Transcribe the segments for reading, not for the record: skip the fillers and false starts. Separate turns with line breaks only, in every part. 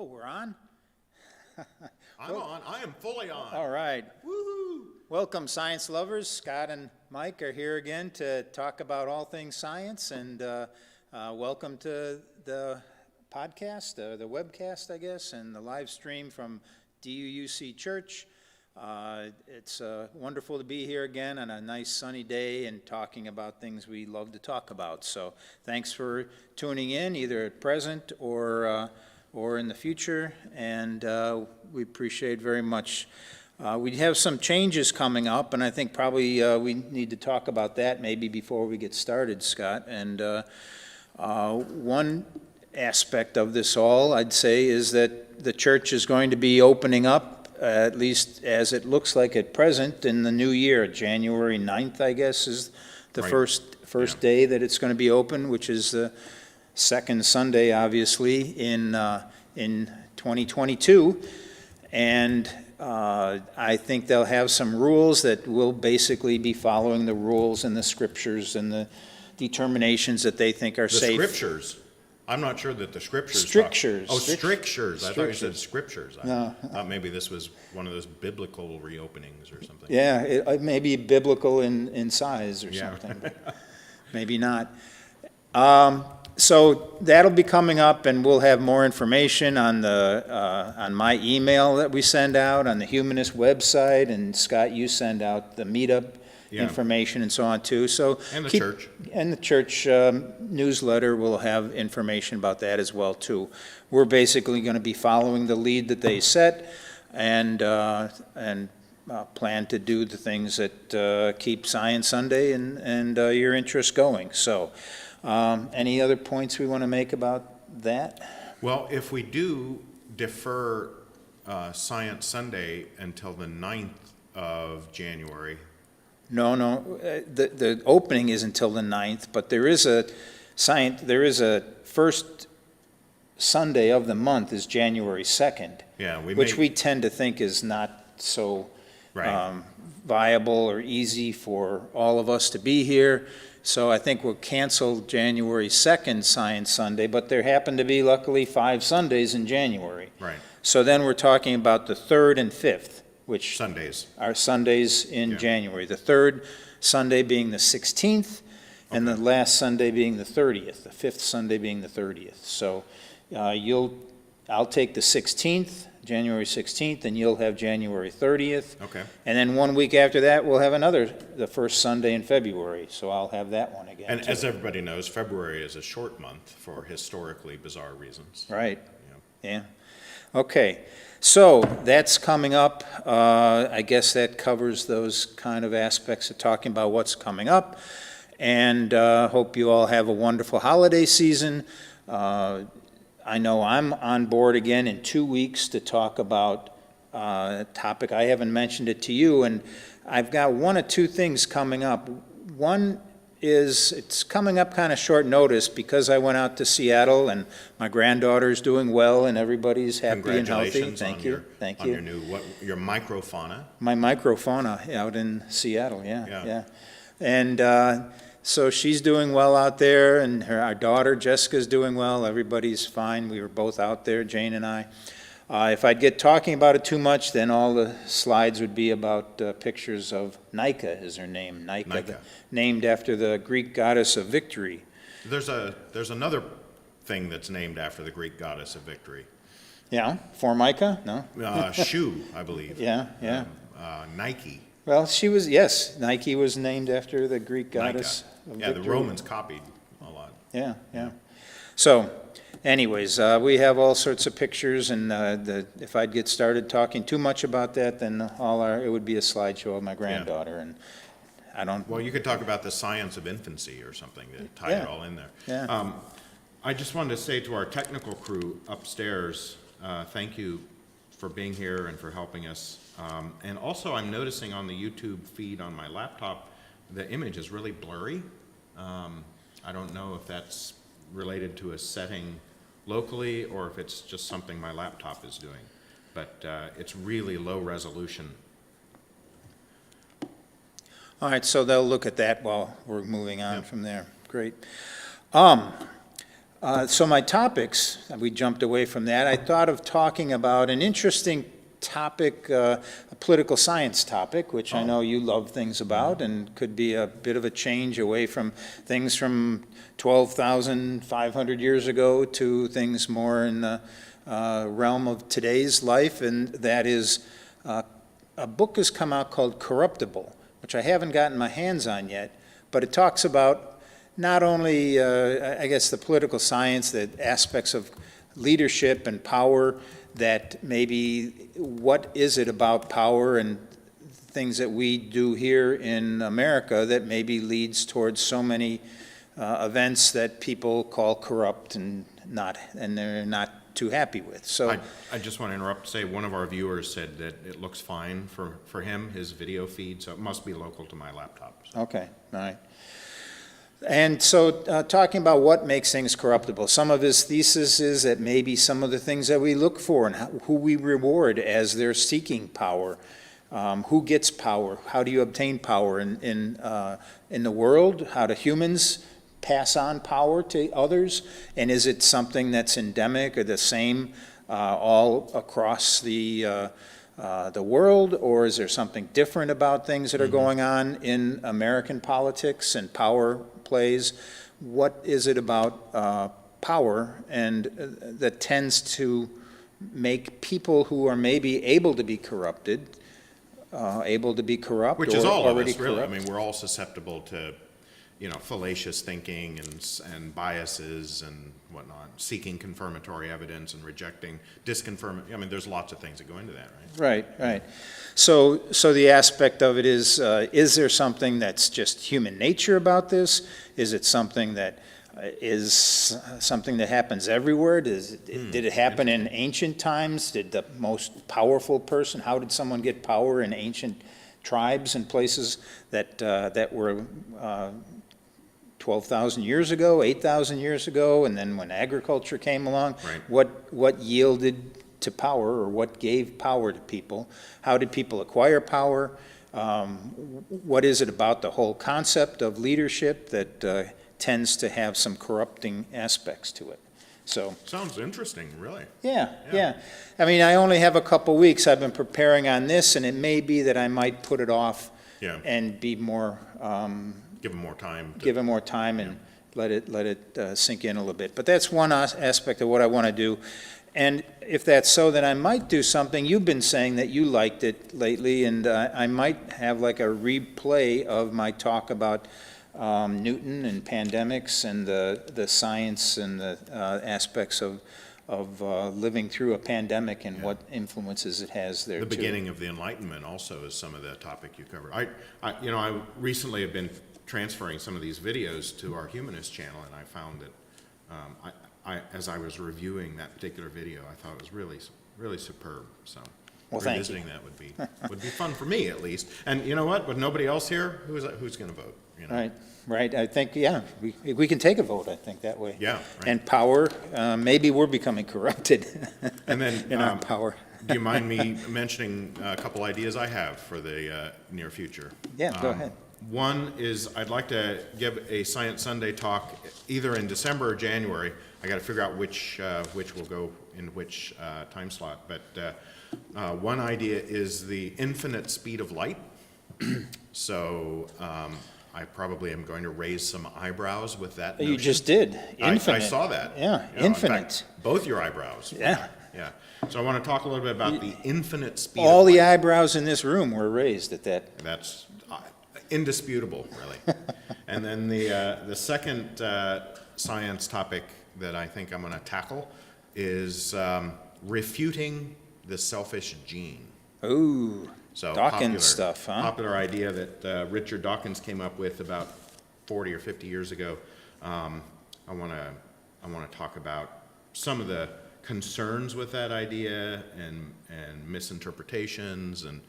Oh, we're on?
I'm on. I am fully on.
All right.
Woohoo!
Welcome, science lovers. Scott and Mike are here again to talk about all things science, and welcome to the podcast, the webcast, I guess, and the live stream from DUUC Church. It's wonderful to be here again on a nice sunny day and talking about things we love to talk about. So thanks for tuning in, either at present or in the future, and we appreciate very much. We have some changes coming up, and I think probably we need to talk about that maybe before we get started, Scott. And one aspect of this all, I'd say, is that the church is going to be opening up, at least as it looks like at present, in the new year. January 9th, I guess, is the
Right.
first day that it's going to be open, which is the second Sunday, obviously, in 2022. And I think they'll have some rules that will basically be following the rules and the scriptures and the determinations that they think are
The
safe.
Scriptures. I'm not sure that the Scriptures.
Strictures.
Oh, strictures. I thought you said
Strictures.
Scriptures.
No.
I thought maybe this was one of those biblical reopenings or something.
Yeah, it may be biblical in size or
Yeah.
something, but maybe not. So that'll be coming up, and we'll have more information on on my email that we send out, on the Humanist website, and Scott, you send out the meetup
Yeah.
information and so on too. So
And the church.
And the church newsletter will have information about that as well too. We're basically going to be following the lead that they set, and plan to do the things that keep Science Sunday and your interest going. So, any other points we want to make about that?
Well, if we do defer Science Sunday until the 9th of January,
No, the opening is until the 9th, but there is a first Sunday of the month is January 2nd,
yeah,
which we tend to think is not so
Right.
viable or easy for all of us to be here. So I think we'll cancel January 2nd Science Sunday, but there happen to be luckily 5 Sundays in January.
Right.
So then we're talking about the 3rd and 5th, which
Sundays.
are Sundays in
Yeah.
January. The third Sunday being the 16th, and the last Sunday being the 30th, the 5th Sunday being the 30th. So I'll take the 16th, January 16th, and you'll have January 30th.
Okay.
And then 1 week after that, we'll have the first Sunday in February. So I'll have that one again.
And
too.
as everybody knows, February is a short month for historically bizarre reasons.
Right.
Yeah.
Yeah. Okay. So that's coming up. I guess that covers those kind of aspects of talking about what's coming up. And hope you all have a wonderful holiday season. I know I'm on board again in 2 weeks to talk about a topic. I haven't mentioned it to you, and I've got 1 or 2 things coming up. One is it's coming up kind of short notice because I went out to Seattle, and my granddaughter's doing well, and everybody's happy and healthy.
Congratulations on your,
Thank
on
you.
your new, your microfauna.
My microfauna out in Seattle,
Yeah.
yeah. And so she's doing well out there, and our daughter Jessica's doing well. Everybody's fine. We were both out there, Jane and I. If I'd get talking about it too much, then all the slides would be about pictures of Nika is her name.
Nika.
Named after the Greek goddess of victory.
There's another thing that's named after the Greek goddess of victory.
Yeah, Formica? No?
Shoe, I believe.
Yeah.
Nike.
Well, yes, Nike was named after the Greek goddess of
Yeah,
victory.
the Romans copied a lot.
Yeah. So, anyways, we have all sorts of pictures, and if I'd get started talking too much about that, then it would be a slideshow of my granddaughter, and I don't.
Well, you could talk about the science of infancy or something to tie it all in there.
Yeah.
I just wanted to say to our technical crew upstairs, thank you for being here and for helping us. And also, I'm noticing on the YouTube feed on my laptop, the image is really blurry. I don't know if that's related to a setting locally or if it's just something my laptop is doing. But it's really low resolution.
All right, so they'll look at that while we're moving on from there. Great. So my topics, we jumped away from that. I thought of talking about an interesting topic, a political science topic, which I know you love things about, and could be a bit of a change away from things from 12,500 years ago to things more in the realm of today's life, and that is a book has come out called Corruptible, which I haven't gotten my hands on yet, but it talks about not only, I guess, the political science, the aspects of leadership and power, that maybe what is it about power and things that we do here in America that maybe leads towards so many events that people call corrupt and they're not too happy with. So
I just want to interrupt to say one of our viewers said that it looks fine for him, his video feed, so it must be local to my laptop. So.
Okay, all right. And so talking about what makes things corruptible, some of his thesis is that maybe some of the things that we look for and who we reward as they're seeking power, who gets power, how do you obtain power in the world, how do humans pass on power to others, and is it something that's endemic or the same all across the world, or is there something different about things that are going on in American politics and power plays? What is it about power and that tends to make people who are maybe able to be corrupt,
Which is all of
already
us, really.
corrupt?
I mean, we're all susceptible to, fallacious thinking and biases and whatnot, seeking confirmatory evidence and rejecting disconfirmatory. I mean, there's lots of things that go into that, right?
Right. So the aspect of it is there something that's just human nature about this? Is it something that is something that happens everywhere? Did it happen in ancient times? Did the most powerful person, how did someone get power in ancient tribes and places that were 12,000 years ago, 8,000 years ago, and then when agriculture came along,
Right.
what yielded to power, or what gave power to people? How did people acquire power? What is it about the whole concept of leadership that tends to have some corrupting aspects to it? So,
Sounds interesting, really.
yeah. I mean, I only have a couple weeks. I've been preparing on this, and it may be that I might put it off
Yeah.
and be more,
Give them more time.
give it more time and let it sink in a little bit. But that's one aspect of what I want to do. And if that's so, then I might do something. You've been saying that you liked it lately, and I might have like a replay of my talk about Newton and pandemics and the science and the aspects of living through a pandemic and what influences it has there,
The
too.
beginning of the Enlightenment also is some of the topic you covered. I recently have been transferring some of these videos to our Humanist channel, and I found that as I was reviewing that particular video, I thought it was really superb. So
Well, thank you.
revisiting that would be fun for me, at least. And you know what? With nobody else here, who's going to vote? You know?
Right. I think, we can take a vote, I think, that way.
Yeah, right.
And power, maybe we're becoming corrupted
And then,
in our power.
do you mind me mentioning a couple ideas I have for the near future?
Yeah, go ahead.
One is I'd like to give a Science Sunday talk either in December or January. I got to figure out which will go in which time slot. But one idea is the infinite speed of light. So I probably am going to raise some eyebrows with that
You
notion.
just did. Infinite.
I saw that.
Yeah,
In
infinite.
fact, both your eyebrows.
Yeah.
Yeah. So I want to talk a little bit about the infinite speed
All
of light.
the eyebrows in this room were raised at that.
That's indisputable, really. And then the second science topic that I think I'm going to tackle is refuting the selfish gene.
Ooh,
So
Dawkins stuff, huh?
Popular idea that Richard Dawkins came up with about 40 or 50 years ago. I want to talk about some of the concerns with that idea and misinterpretations and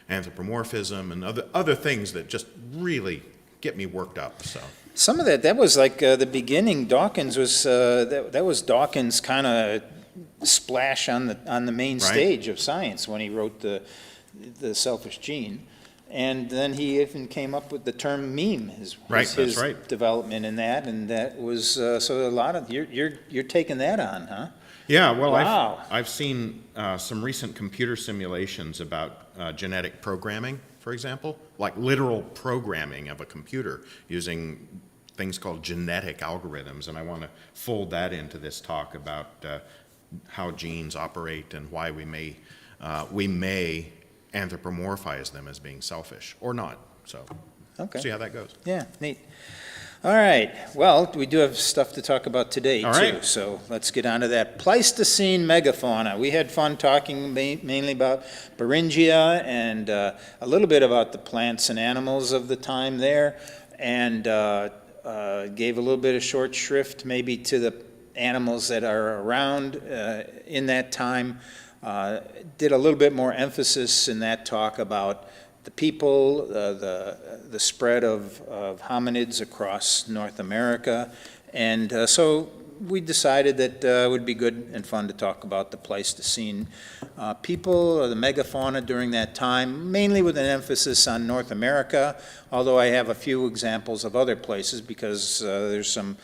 anthropomorphism and other things that just really get me worked up. So
Some of that was like the beginning. Dawkins was, that was Dawkins' kind of splash on the main
Right.
stage of science when he wrote the Selfish Gene. And then he even came up with the term meme,
Right,
his
that's right.
development in that, and that was, so a lot of, you're taking that on, huh?
Yeah, well,
Wow.
I've seen some recent computer simulations about genetic programming, for example, like literal programming of a computer using things called genetic algorithms, and I want to fold that into this talk about how genes operate and why we may anthropomorphize them as being selfish or not. So,
Okay.
see how that goes.
Yeah, neat. All right, well, we do have stuff to talk about today,
All
too,
right.
so let's get on to that. Pleistocene megafauna. We had fun talking mainly about Beringia and a little bit about the plants and animals of the time there, and gave a little bit of short shrift maybe to the animals that are around in that time. Did a little bit more emphasis in that talk about the people, the spread of hominids across North America. And so we decided that it would be good and fun to talk about the Pleistocene people, the megafauna during that time, mainly with an emphasis on North America, although I have a few examples of other places because there's some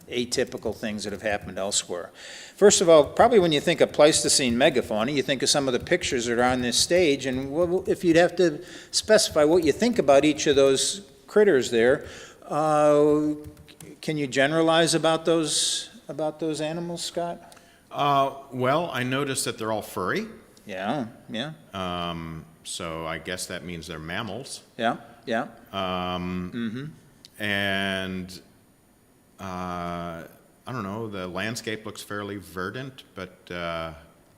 atypical things that have happened elsewhere. First of all, probably when you think of Pleistocene megafauna, you think of some of the pictures that are on this stage, and if you'd have to specify what you think about each of those critters there, can you generalize about those animals, Scott?
Well, I noticed that they're all furry,
Yeah, yeah,
so I guess that means they're mammals.
yeah, yeah.
And I don't know, the landscape looks fairly verdant, but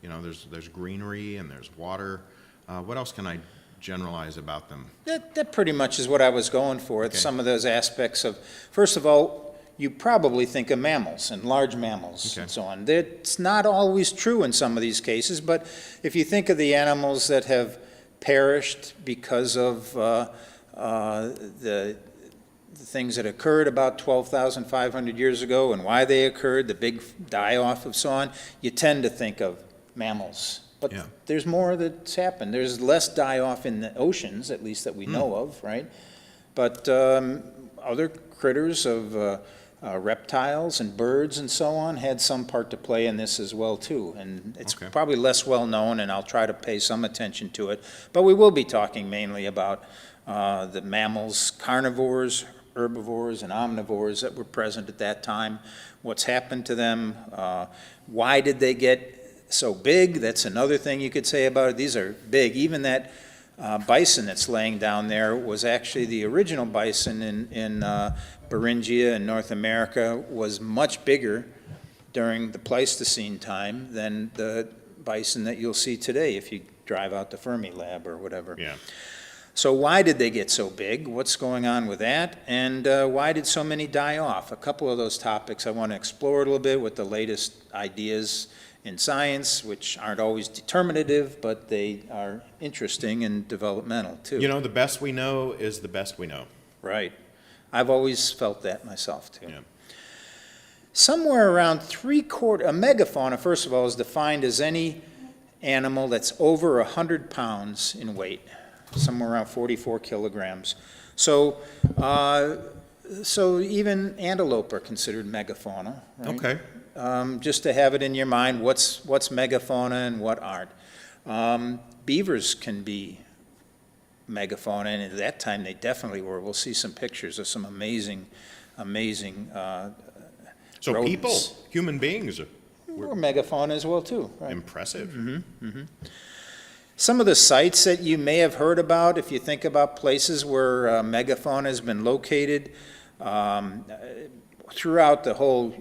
you know, there's greenery and there's water. What else can I generalize about them?
That pretty much is what I was going for. It's
Okay.
some of those aspects of, first of all, you probably think of mammals and large mammals
Okay.
and so on. That's not always true in some of these cases, but if you think of the animals that have perished because of the things that occurred about 12,500 years ago and why they occurred, the big die-off of so on, you tend to think of mammals. But
Yeah.
there's more that's happened. There's less die-off in the oceans, at least that we know of, right? But other critters of reptiles and birds and so on had some part to play in this as well, too. And it's
Okay.
probably less well-known, and I'll try to pay some attention to it. But we will be talking mainly about the mammals, carnivores, herbivores, and omnivores that were present at that time, what's happened to them, why did they get so big? That's another thing you could say about it. These are big. Even that bison that's laying down there was actually the original bison in Beringia in North America, was much bigger during the Pleistocene time than the bison that you'll see today if you drive out to Fermilab or whatever.
Yeah.
So why did they get so big? What's going on with that? And why did so many die off? A couple of those topics I want to explore a little bit with the latest ideas in science, which aren't always determinative, but they are interesting and developmental too.
You know, the best we know is the best we know.
Right. I've always felt that myself too.
Yeah.
Somewhere around a megafauna, first of all, is defined as any animal that's over 100 pounds in weight, somewhere around 44 kilograms. So, so even antelope are considered megafauna, right?
Okay.
Just to have it in your mind, what's megafauna and what aren't. Beavers can be megafauna, and at that time they definitely were. We'll see some pictures of some amazing
So
rodents.
people, human beings,
We're megafauna as well too, right?
impressive.
Some of the sites that you may have heard about, if you think about places where megafauna has been located, throughout the whole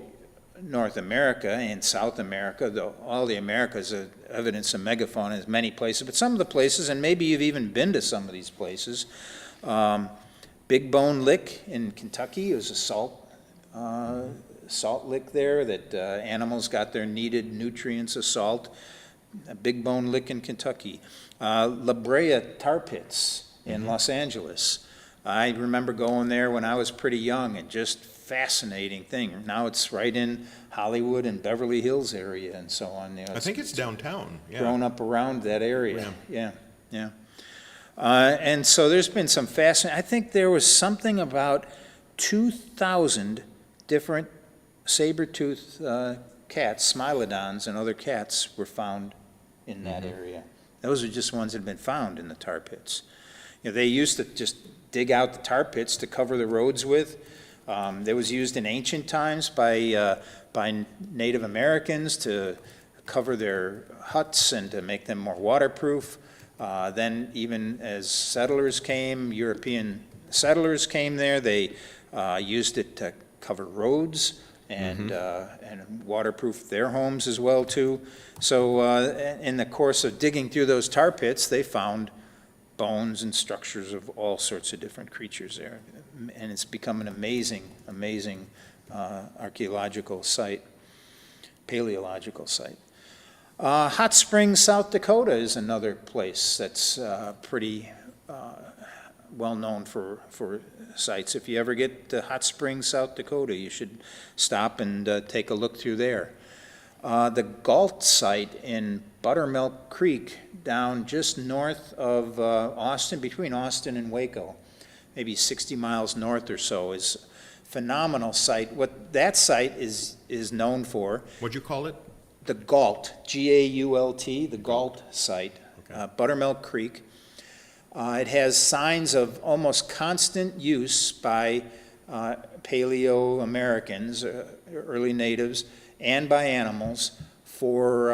North America and South America, though all the Americas are evidence of megafauna in many places, but some of the places, and maybe you've even been to some of these places, Big Bone Lick in Kentucky is a salt lick there that animals got their needed nutrients of salt. A Big Bone Lick in Kentucky. La Brea tar pits in Los Angeles. I remember going there when I was pretty young, and just fascinating thing. Now it's right in Hollywood and Beverly Hills area and so on. You know,
I think it's downtown. Yeah.
grown up around that area. Yeah. yeah. And so there's been some fascinating, I think there was something about 2,000 different saber-toothed cats, Smilodons and other cats were found in that area. Those are just ones that have been found in the tar pits. You know, they used to just dig out the tar pits to cover the roads with. That was used in ancient times by Native Americans to cover their huts and to make them more waterproof. Then even as settlers came, European settlers came there, they used it to cover roads and waterproof their homes as well too. So in the course of digging through those tar pits, they found bones and structures of all sorts of different creatures there. And it's become an amazing, amazing archaeological site, paleological site. Hot Springs, South Dakota is another place that's pretty well known for sites. If you ever get to Hot Springs, South Dakota, you should stop and take a look through there. The Galt site in Buttermilk Creek down just north of Austin, between Austin and Waco, maybe 60 miles north or so, is a phenomenal site. What that site is known for.
What'd you call it?
The Galt, G-A-U-L-T, the Galt site,
Okay.
Buttermilk Creek. It has signs of almost constant use by Paleo-Americans, early natives, and by animals for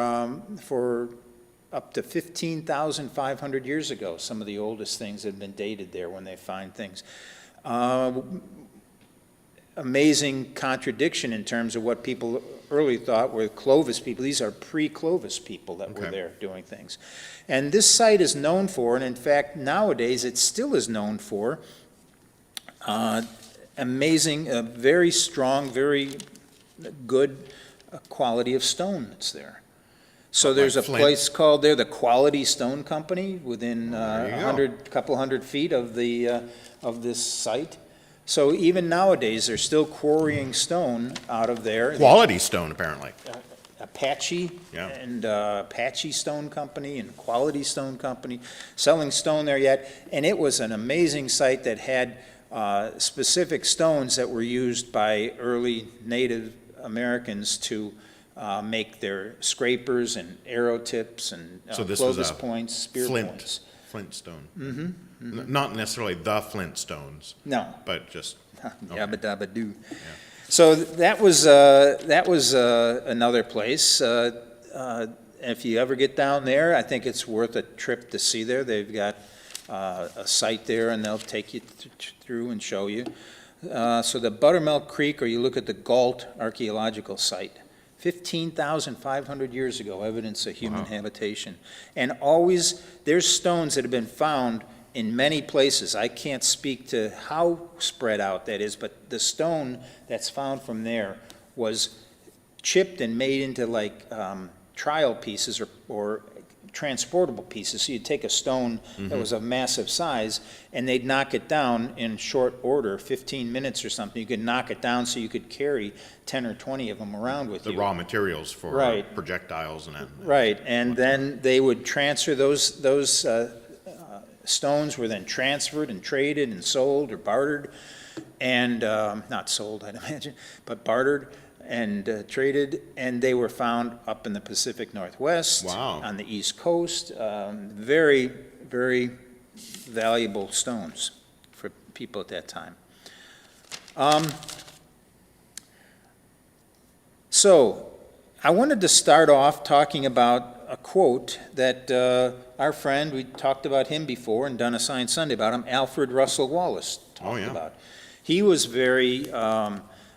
up to 15,500 years ago. Some of the oldest things have been dated there when they find things. Amazing contradiction in terms of what people early thought were Clovis people. These are pre-Clovis people that were there doing things. And this site is known for, and in fact nowadays it still is known for, amazing, very strong, very good quality of stone that's there. So there's a place called there, the Quality Stone Company, within couple hundred feet of this site. So even nowadays, they're still quarrying stone out of there.
Quality stone, apparently.
Apache
Yeah.
and Apache Stone Company and Quality Stone Company selling stone there yet. And it was an amazing site that had specific stones that were used by early Native Americans to make their scrapers and arrow tips and
So this
Clovis
was a
points, spear points.
Flint stone. Not necessarily the Flint stones,
No.
but just,
Yabba dabba doo. So that was another place. If you ever get down there, I think it's worth a trip to see there. They've got a site there, and they'll take you through and show you. So the Buttermilk Creek, or you look at the Galt archaeological site, 15,500 years ago, evidence of human habitation. And always, there's stones that have been found in many places. I can't speak to how spread out that is, but the stone that's found from there was chipped and made into like trial pieces or transportable pieces. So you'd take a stone that was of massive size, and they'd knock it down in short order, 15 minutes or something. You could knock it down so you could carry 10 or 20 of them around with you.
the raw materials for
Right.
projectiles and
Right, and then they would transfer those stones were then transferred and traded and sold or bartered, and not sold, I'd imagine, but bartered and traded, and they were found up in the Pacific Northwest,
Wow.
on the East Coast. Very, very valuable stones for people at that time. So I wanted to start off talking about a quote that our friend, we talked about him before and done a Science Sunday about him, Alfred Russel Wallace talked about. He was very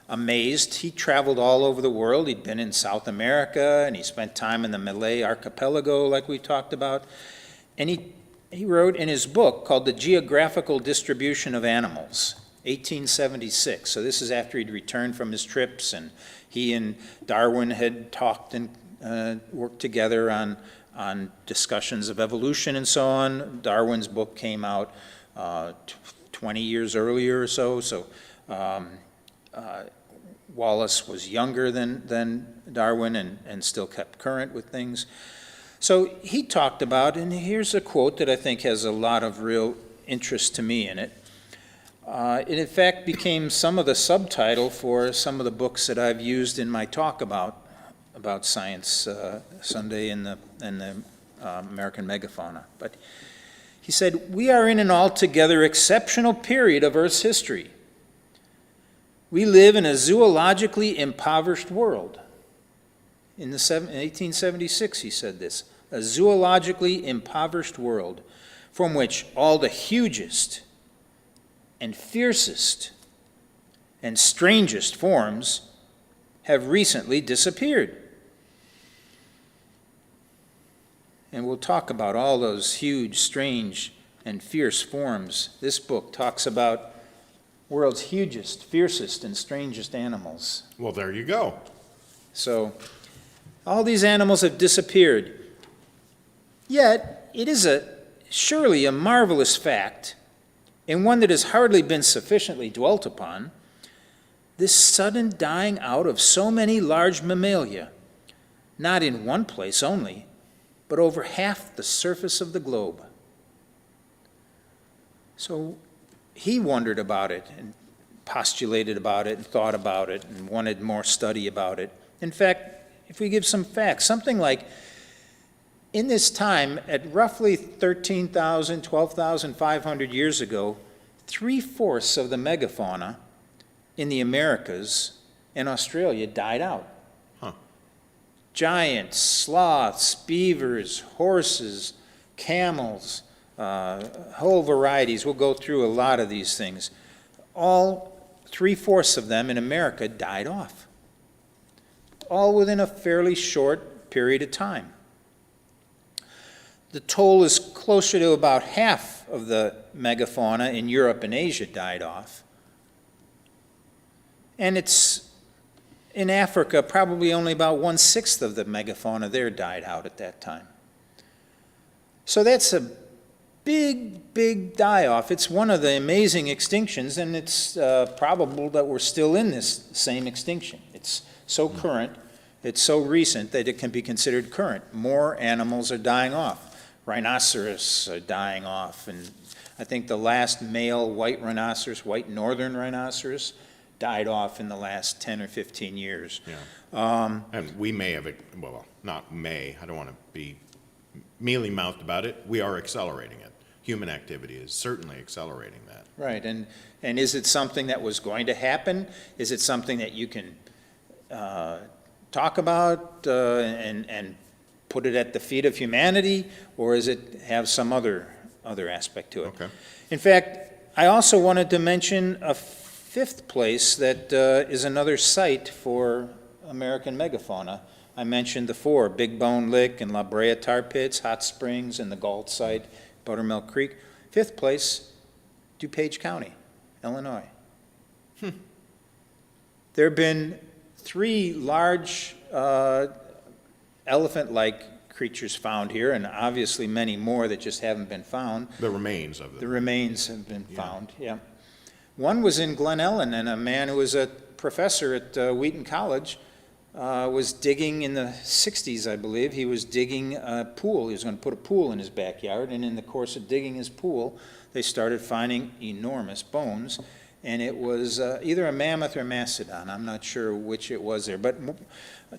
amazed. He traveled all over the world. He'd been in South America, and he spent time in the Malay archipelago, like we talked about. And he wrote in his book called The Geographical Distribution of Animals, 1876. So this is after he'd returned from his trips, and he and Darwin had talked and worked together on discussions of evolution and so on. Darwin's book came out 20 years earlier or so. So Wallace was younger than Darwin and still kept current with things. So he talked about, and here's a quote that I think has a lot of real interest to me in it. It in fact became some of the subtitle for some of the books that I've used in my talk about science Sunday in the American Megafauna. But he said, "We are in an altogether exceptional period of Earth's history. We live in a zoologically impoverished world." In 1876, he said this, "A zoologically impoverished world from which all the hugest and fiercest and strangest forms have recently disappeared." And we'll talk about all those huge, strange, and fierce forms. This book talks about world's hugest, fiercest, and strangest animals.
Well, there you go.
So, all these animals have disappeared. Yet, it is surely a marvelous fact, and one that has hardly been sufficiently dwelt upon, this sudden dying out of so many large mammalia, not in one place only, but over half the surface of the globe. So he wondered about it and postulated about it and thought about it and wanted more study about it. In fact, if we give some facts, something like in this time, at roughly 13,000, 12,500 years ago, 3/4 of the megafauna in the Americas and Australia died out. Giants, sloths, beavers, horses, camels, whole varieties. We'll go through a lot of these things. All 3/4 of them in America died off, all within a fairly short period of time. The toll is closer to about half of the megafauna in Europe and Asia died off. And it's in Africa, probably only about 1/6 of the megafauna there died out at that time. So that's a big, big die-off. It's one of the amazing extinctions, and it's probable that we're still in this same extinction. It's so current, it's so recent that it can be considered current. More animals are dying off. Rhinoceros are dying off, and I think the last male white rhinoceros, white northern rhinoceros, died off in the last 10 or 15 years.
Yeah. And we may have, well, not may, I don't want to be mealy-mouthed about it, we are accelerating it. Human activity is certainly accelerating that.
Right, and is it something that was going to happen? Is it something that you can talk about and put it at the feet of humanity, or does it have some other aspect to it?
Okay.
In fact, I also wanted to mention a fifth place that is another site for American megafauna. I mentioned the four, Big Bone Lick and La Brea Tar Pits, Hot Springs, and the Galt site, Buttermilk Creek. Fifth place, DuPage County, Illinois. There have been 3 large elephant-like creatures found here, and obviously many more that just haven't been found.
The remains of them.
The remains have been found, yeah. One was in Glen Ellen, and a man who was a professor at Wheaton College was digging in the 60s, I believe. He was digging a pool. He was going to put a pool in his backyard, and in the course of digging his pool, they started finding enormous bones, and it was either a mammoth or mastodon. I'm not sure which it was there, but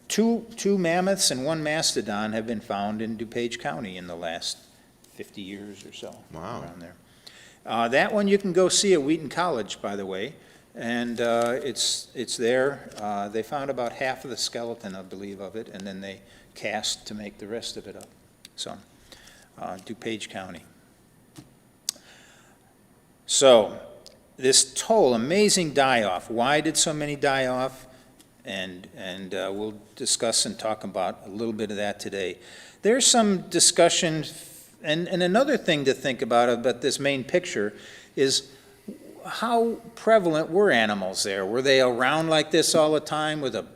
two mammoths and 1 mastodon have been found in DuPage County in the last 50 years or so.
Wow.
Around there. That one you can go see at Wheaton College, by the way, and it's there. They found about half of the skeleton, I believe, of it, and then they cast to make the rest of it up. So, DuPage County. So, this toll, amazing die-off. Why did so many die off? And we'll discuss and talk about a little bit of that today. There's some discussion. And another thing to think about this main picture is how prevalent were animals there? Were they around like this all the time with a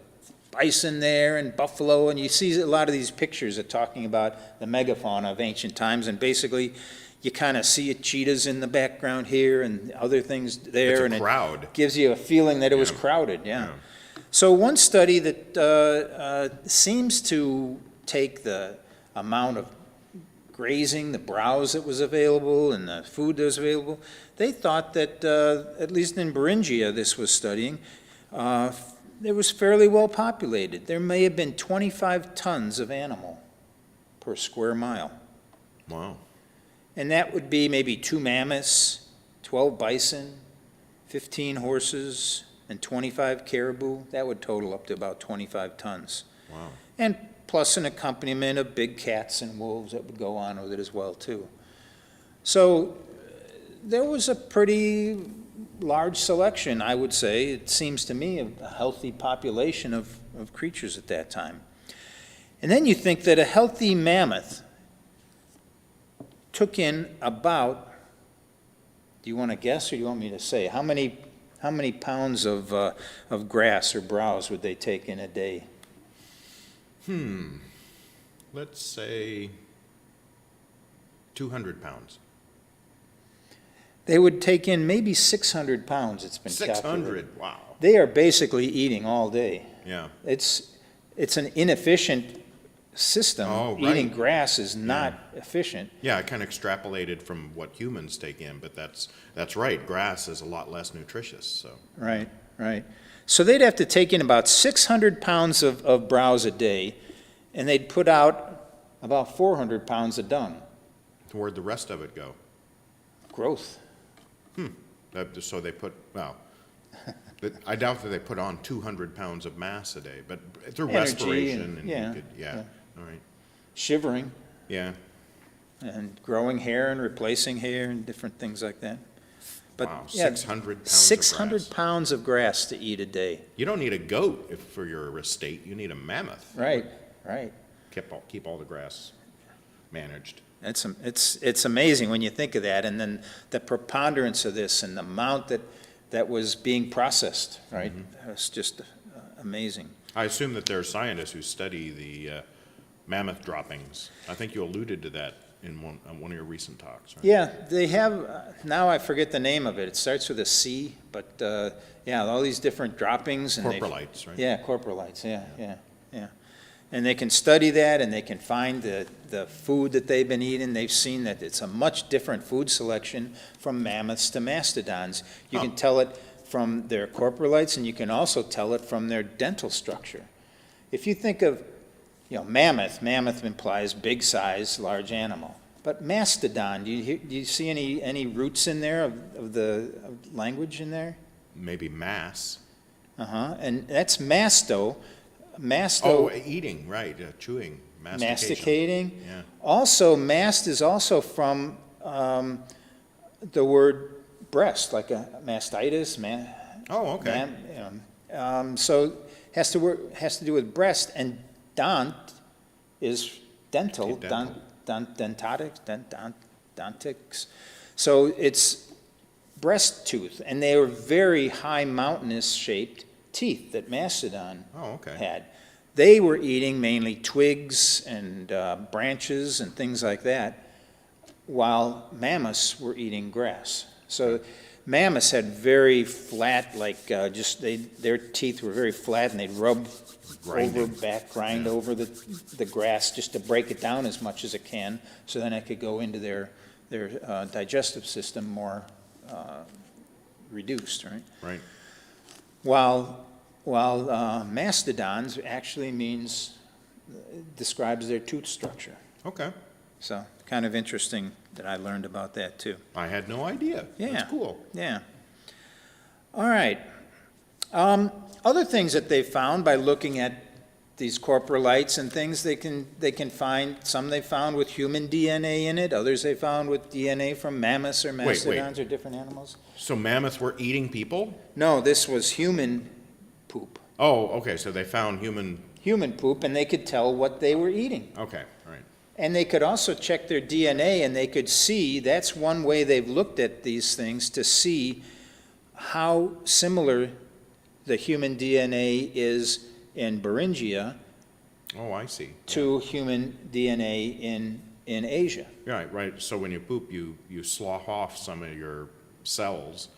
bison there and buffalo? And you see a lot of these pictures are talking about the megafauna of ancient times, and basically you kind of see cheetahs in the background here and other things there.
It's a crowd.
It gives you a feeling that it was crowded, yeah. So one study that seems to take the amount of grazing, the browse that was available, and the food that was available, they thought that, at least in Beringia this was studying, it was fairly well populated. There may have been 25 tons of animal per square mile.
Wow.
And that would be maybe 2 mammoths, 12 bison, 15 horses, and 25 caribou. That would total up to about 25 tons.
Wow.
And plus an accompaniment of big cats and wolves that would go on with it as well, too. So there was a pretty large selection, I would say, it seems to me, of a healthy population of creatures at that time. And then you think that a healthy mammoth took in about, do you want to guess or do you want me to say? How many pounds of grass or browse would they take in a day?
Let's say 200 pounds.
They would take in maybe 600 pounds, it's been calculated.
600, wow.
They are basically eating all day.
Yeah.
It's an inefficient system.
Oh, right.
Eating grass is not efficient.
Yeah, I kind of extrapolated from what humans take in, but that's right. Grass is a lot less nutritious, so.
Right, right. So they'd have to take in about 600 pounds of browse a day, and they'd put out about 400 pounds of dung.
Where'd the rest of it go?
Growth.
So they put, well, I doubt that they put on 200 pounds of mass a day, but through
Energy
respiration and you
yeah,
could, yeah, all right.
Shivering
Yeah,
and growing hair and replacing hair and different things like that. But
wow,
yeah,
600 pounds of
600
grass.
pounds of grass to eat a day.
You don't need a goat for your estate, you need a mammoth.
Right, right.
Keep all the grass managed.
It's amazing when you think of that, and then the preponderance of this and the amount that was being processed, right? It's just amazing.
I assume that there are scientists who study the mammoth droppings. I think you alluded to that in one of your recent talks, right?
Yeah, they have, now I forget the name of it. It starts with a C, but yeah, all these different droppings. And
Coprolites, right?
Yeah, coprolites, yeah. And they can study that, and they can find the food that they've been eating. They've seen that it's a much different food selection from mammoths to mastodons. You can tell it from their coprolites, and you can also tell it from their dental structure. If you think of, mammoth implies big size, large animal. But mastodon, do you see any roots in there of language in there?
Maybe mass.
And that's masto.
Oh, eating, right, chewing,
Masticating.
Yeah.
Also, mast is also from the word breast, like a mastitis.
Oh, okay.
So has to do with breast, and dont is dental.
Dental.
Dontics. So it's breast tooth, and they were very high mountainous shaped teeth that Mastodon had. They were eating mainly twigs and branches and things like that, while mammoths were eating grass. So mammoths had very flat, their teeth were very flat, and they'd grind over the grass just to break it down as much as it can, so then it could go into their digestive system more reduced, right?
Right.
While mastodons actually describes their tooth structure.
Okay.
So kind of interesting that I learned about that too.
I had no idea.
Yeah.
That's cool.
Yeah. All right. Other things that they found by looking at these coprolites and things, they can find, some they found with human DNA in it, others they found with DNA from mammoths or mastodons or different animals.
So mammoths were eating people?
No, this was human poop.
Oh, okay, so they found human
poop, and they could tell what they were eating.
Okay, all right.
And they could also check their DNA, and they could see, that's one way they've looked at these things, to see how similar the human DNA is in Beringia
Oh, I see.
to human DNA in Asia.
Right, right. So when you poop, you slough off some of your cells,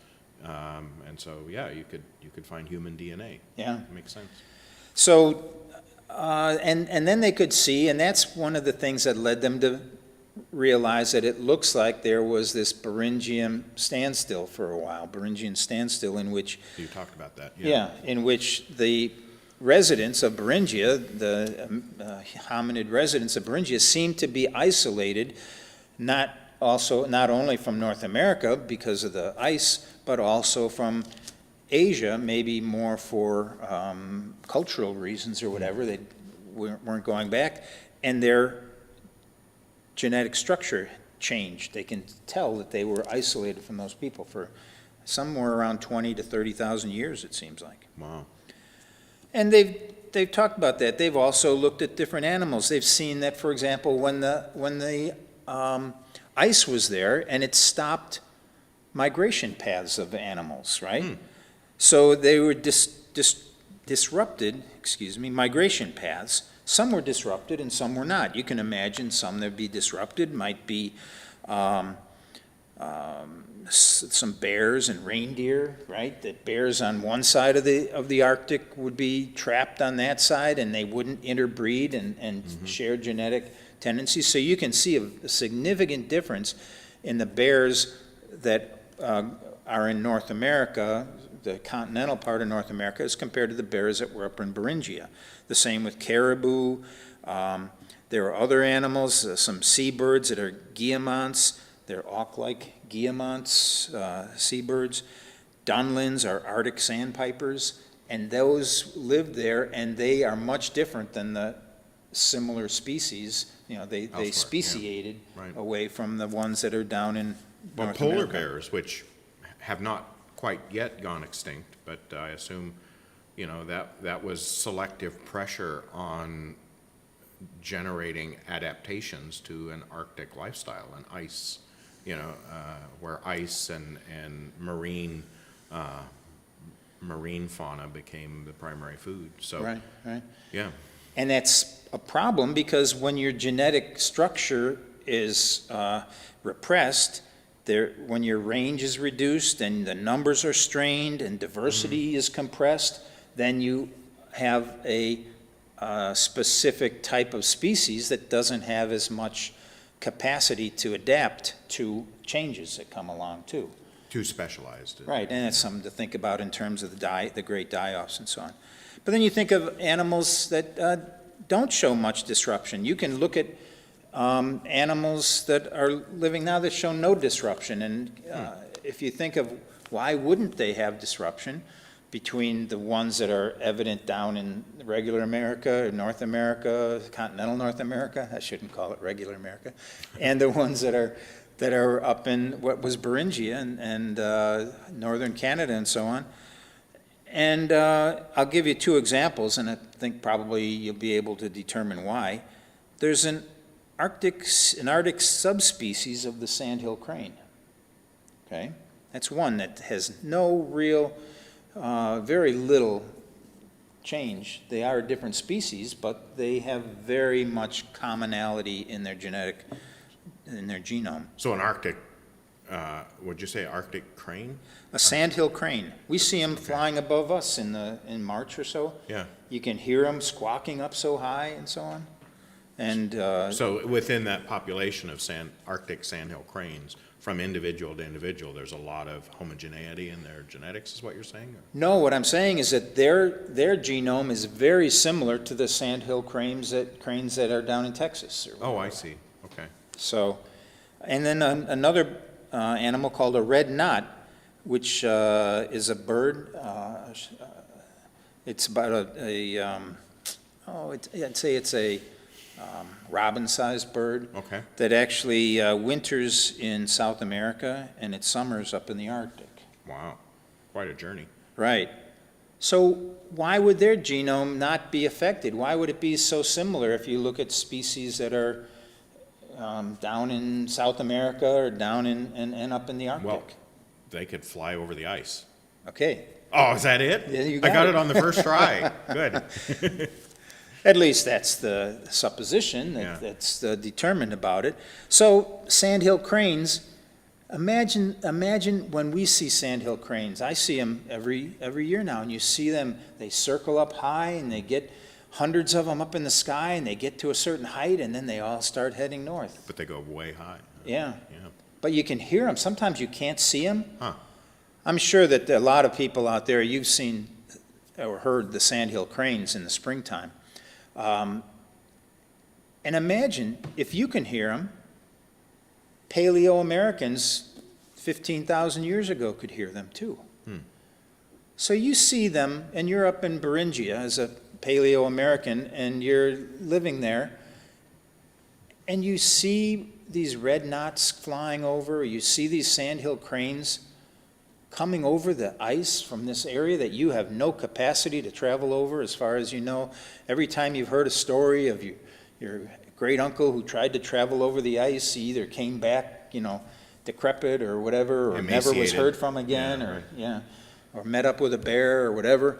and so yeah, you could find human DNA.
Yeah.
Makes sense.
So And then they could see, and that's one of the things that led them to realize that it looks like there was this Beringian standstill for a while, Beringian standstill in which,
You talked about that,
yeah, in which the residents of Beringia, the hominid residents of Beringia, seemed to be isolated, not only from North America because of the ice, but also from Asia, maybe more for cultural reasons or whatever. They weren't going back, and their genetic structure changed. They can tell that they were isolated from those people for somewhere around 20 to 30,000 years, it seems like.
Wow.
And they've talked about that. They've also looked at different animals. They've seen that, for example, when the ice was there and it stopped migration paths of animals, right? So they were disrupted, migration paths. Some were disrupted and some were not. You can imagine some that would be disrupted might be some bears and reindeer, right? That bears on one side of the Arctic would be trapped on that side and they wouldn't interbreed and share genetic tendencies. So you can see a significant difference in the bears that are in North America, the continental part of North America, as compared to the bears that were up in Beringia. The same with caribou. There are other animals, some seabirds that are guillemots. They're auk-like guillemots, seabirds. Dunlins are Arctic sandpipers, and those live there, and they are much different than the similar species. You know, they
Elsewhere,
speciated
yeah. Right.
away from the ones that are down in
Well,
North
polar
America.
bears, which have not quite yet gone extinct, but I assume, you know, that was selective pressure on generating adaptations to an Arctic lifestyle and ice, you know, where ice and marine fauna became the primary food. So,
Right, right.
yeah,
And that's a problem because when your genetic structure is repressed, when your range is reduced and the numbers are strained and diversity is compressed, then you have a specific type of species that doesn't have as much capacity to adapt to changes that come along too.
too specialized.
Right, and that's something to think about in terms of the great die-offs and so on. But then you think of animals that don't show much disruption. You can look at animals that are living now that show no disruption. And if you think of why wouldn't they have disruption between the ones that are evident down in regular America, North America, continental North America, I shouldn't call it regular America, and the ones that are up in what was Beringia and northern Canada and so on. And I'll give you two examples, and I think probably you'll be able to determine why. There's an Arctic subspecies of the Sandhill crane, okay? That's one that has no real, very little change. They are a different species, but they have very much commonality in their genome.
So an Arctic, would you say Arctic crane?
A Sandhill crane. We see them flying above us in March or so.
Yeah.
You can hear them squawking up so high and so on. And
So within that population of Arctic sandhill cranes, from individual to individual, there's a lot of homogeneity in their genetics, is what you're saying? Or?
no, what I'm saying is that their genome is very similar to the Sandhill cranes that are down in Texas.
Oh, I see. Okay.
So, and then another animal called a red knot, which is a bird. It's about I'd say it's a robin-sized bird.
Okay.
That actually winters in South America and it summers up in the Arctic.
Wow. Quite a journey.
Right. So why would their genome not be affected? Why would it be so similar if you look at species that are down in South America or down and up in the Arctic?
Well, they could fly over the ice.
Okay.
Oh, is that it?
Yeah, you
I got
it.
it on the first try. Good.
At least that's the supposition that's determined about it. So Sandhill cranes, imagine when we see Sandhill cranes. I see them every year now, and you see them, they circle up high and they get hundreds of them up in the sky, and they get to a certain height, and then they all start heading north.
But they go way high.
Yeah.
Yeah.
But you can hear them. Sometimes you can't see them.
Huh.
I'm sure that a lot of people out there, you've seen or heard the Sandhill Cranes in the springtime. And imagine if you can hear them, Paleo-Americans 15,000 years ago could hear them too. So you see them, and you're up in Beringia as a Paleo-American, and you're living there, and you see these red knots flying over, you see these Sandhill Cranes coming over the ice from this area that you have no capacity to travel over as far as you know. Every time you've heard a story of your great uncle who tried to travel over the ice, he either came back, decrepit or whatever, or never was
Emaciated.
heard from again,
Yeah,
or
right.
or met up with a bear or whatever.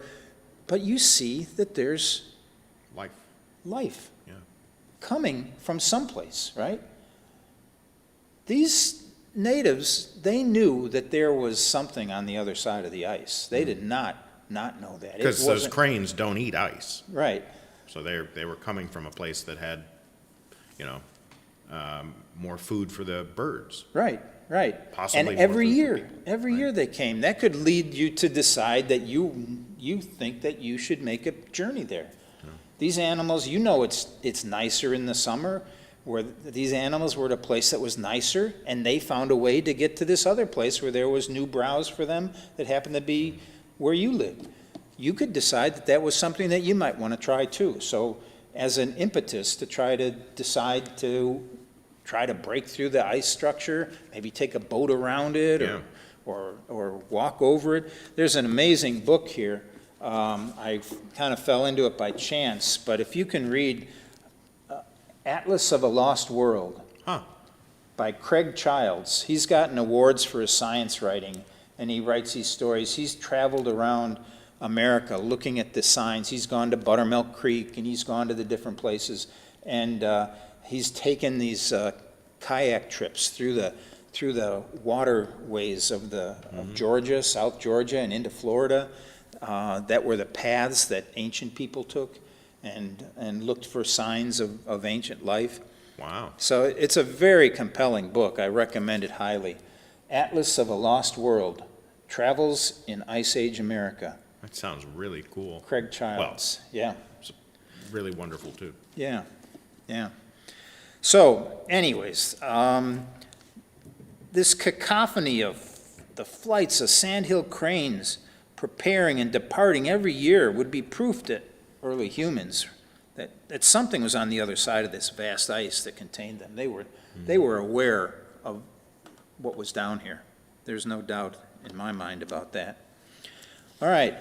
But you see that there's
Life.
life
Yeah.
coming from someplace, right? These natives, they knew that there was something on the other side of the ice. They did not know that. It
Because those
wasn't-
cranes don't eat ice.
Right,
So they were coming from a place that had, more food for the birds.
right.
Possibly
And
more
every
food for
year,
people.
every year they came. That could lead you to decide that you think that you should make a journey there. These animals, it's nicer in the summer, where these animals were at a place that was nicer, and they found a way to get to this other place where there was new browse for them that happened to be where you lived. You could decide that that was something that you might want to try too. So as an impetus to try to decide to try to break through the ice structure, maybe take a boat around it,
Yeah.
or walk over it. There's an amazing book here. I kind of fell into it by chance, but if you can read Atlas of a Lost World
Huh.
by Craig Childs. He's gotten awards for his science writing, and he writes these stories. He's traveled around America looking at the signs. He's gone to Buttermilk Creek, and he's gone to the different places, and he's taken these kayak trips through the waterways of Georgia, South Georgia, and into Florida. That were the paths that ancient people took, and looked for signs of ancient life.
Wow.
So it's a very compelling book. I recommend it highly. Atlas of a Lost World, Travels in Ice Age America.
That sounds really cool.
Craig Childs. Yeah.
Really wonderful, too.
Yeah. So, anyways, this cacophony of the flights of Sandhill Cranes preparing and departing every year would be proof that early humans, that something was on the other side of this vast ice that contained them. They were aware of what was down here. There's no doubt in my mind about that. All right.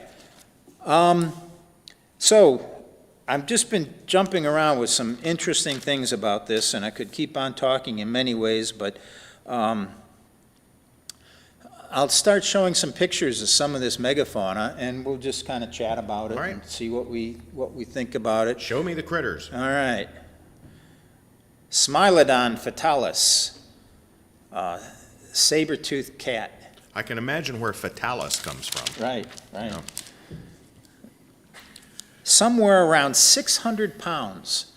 So I've just been jumping around with some interesting things about this, and I could keep on talking in many ways, but I'll start showing some pictures of some of this megafauna, and we'll just kind of chat about it
All right.
and see what we think about it.
Show me the critters.
All right. Smilodon Fatalis, Saber-Toothed Cat.
I can imagine where Fatalis comes from.
Right.
Yeah.
Somewhere around 600 pounds.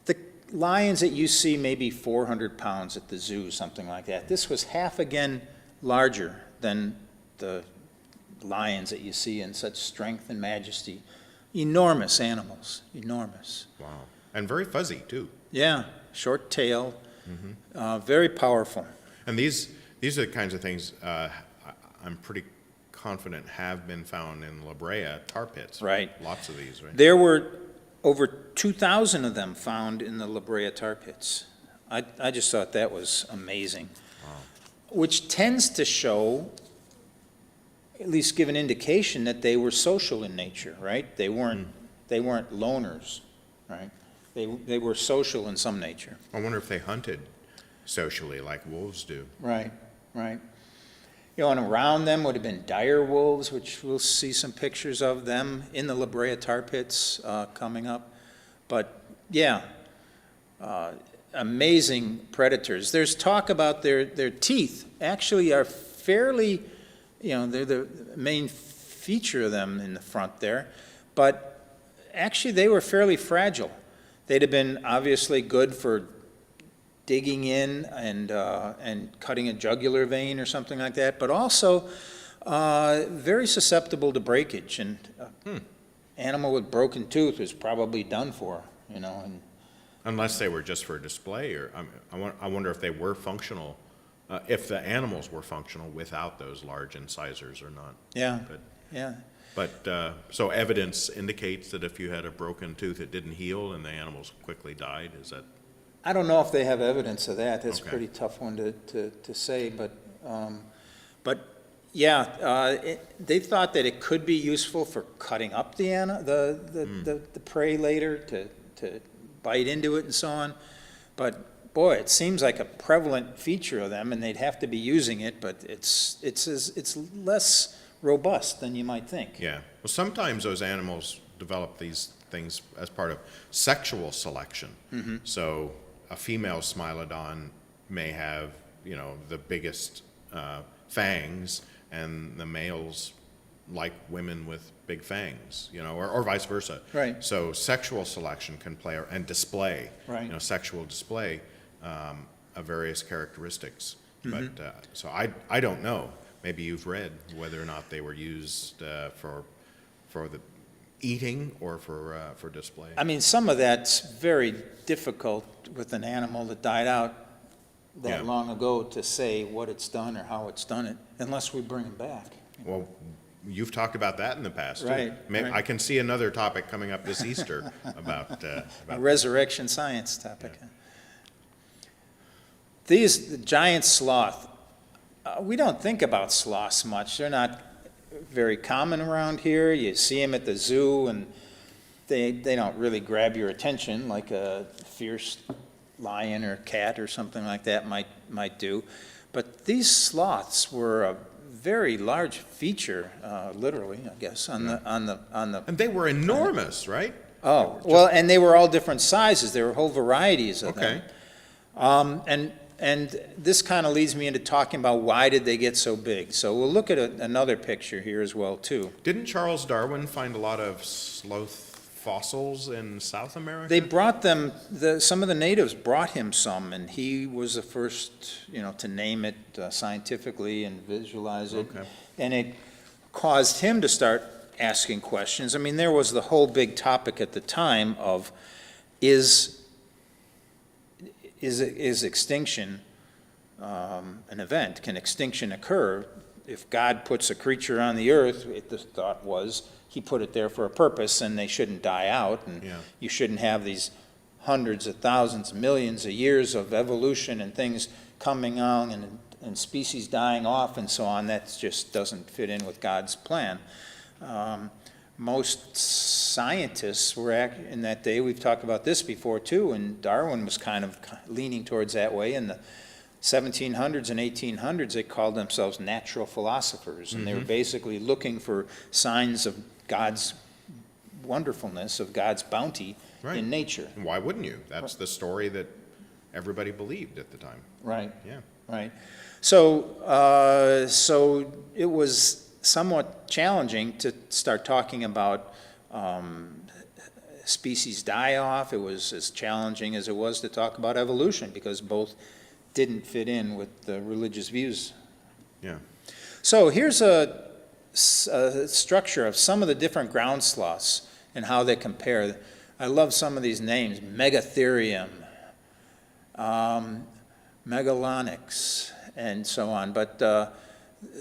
The lions that you see maybe 400 pounds at the zoo, something like that. This was half again larger than the lions that you see in such strength and majesty. Enormous animals, enormous.
Wow. And very fuzzy, too.
Yeah, short tail, very powerful.
And these are the kinds of things I'm pretty confident have been found in La Brea tar pits.
Right.
Lots of these, right?
There were over 2,000 of them found in the La Brea tar pits. I just thought that was amazing. Which tends to show, at least give an indication that they were social in nature, right? They weren't loners, right? They were social in some nature.
I wonder if they hunted socially like wolves do.
Right. And around them would have been dire wolves, which we'll see some pictures of them in the La Brea tar pits coming up. But yeah, amazing predators. There's talk about their teeth actually are fairly, they're the main feature of them in the front there. But actually, they were fairly fragile. They'd have been obviously good for digging in and cutting a jugular vein or something like that, but also very susceptible to breakage. And animal with broken tooth was probably done for, you know. And
Unless they were just for display, or I wonder if they were functional, if the animals were functional without those large incisors or not.
yeah,
But,
yeah.
so evidence indicates that if you had a broken tooth, it didn't heal and the animals quickly died, is that?
I don't know if they have evidence of that. That's a
Okay.
pretty tough one to say, but yeah, they thought that it could be useful for cutting up the prey later to bite into it and so on. But boy, it seems like a prevalent feature of them, and they'd have to be using it, but it's less robust than you might think.
Yeah, well, sometimes those animals develop these things as part of sexual selection. So a female Smilodon may have, you know, the biggest fangs, and the males like women with big fangs, you know, or vice versa.
Right.
So sexual selection can play, and display,
Right.
you know, sexual display of various characteristics. But, so I don't know. Maybe you've read whether or not they were used for the eating or for display.
I mean, some of that's very difficult with an animal that died out that
Yeah.
long ago to say what it's done or how it's done it, unless we bring them back.
Well, you've talked about that in the past, too.
Right, right.
I can see another topic coming up this Easter about
A resurrection science topic. The giant sloth, we don't think about sloths much. They're not very common around here. You see them at the zoo, and they don't really grab your attention like a fierce lion or cat or something like that might do. But these sloths were a very large feature, literally, I guess, on the.
And they were enormous, right?
Oh, well, and they were all different sizes. There were whole varieties of them.
Okay.
And this kind of leads me into talking about why did they get so big. So we'll look at another picture here as well, too.
Didn't Charles Darwin find a lot of sloth fossils in South America?
They brought them, some of the natives brought him some, and he was the first, you know, to name it scientifically and visualize it.
Okay.
And it caused him to start asking questions. I mean, there was the whole big topic at the time of, is extinction an event? Can extinction occur? If God puts a creature on the earth, the thought was, he put it there for a purpose, and they shouldn't die out, and
Yeah.
you shouldn't have these hundreds of thousands, millions of years of evolution and things coming on and species dying off and so on. That just doesn't fit in with God's plan. Most scientists were in that day, we've talked about this before too, and Darwin was kind of leaning towards that way. In the 1700s and 1800s, they called themselves natural philosophers, and they were basically looking for signs of God's wonderfulness, of God's bounty
Right.
in nature.
And why wouldn't you? That's the story that everybody believed at the time.
Right.
Yeah.
Right. So, so it was somewhat challenging to start talking about species die-off. It was as challenging as it was to talk about evolution, because both didn't fit in with the religious views.
Yeah.
So here's a structure of some of the different ground sloths and how they compare. I love some of these names: Megatherium, Megalonyx, and so on. But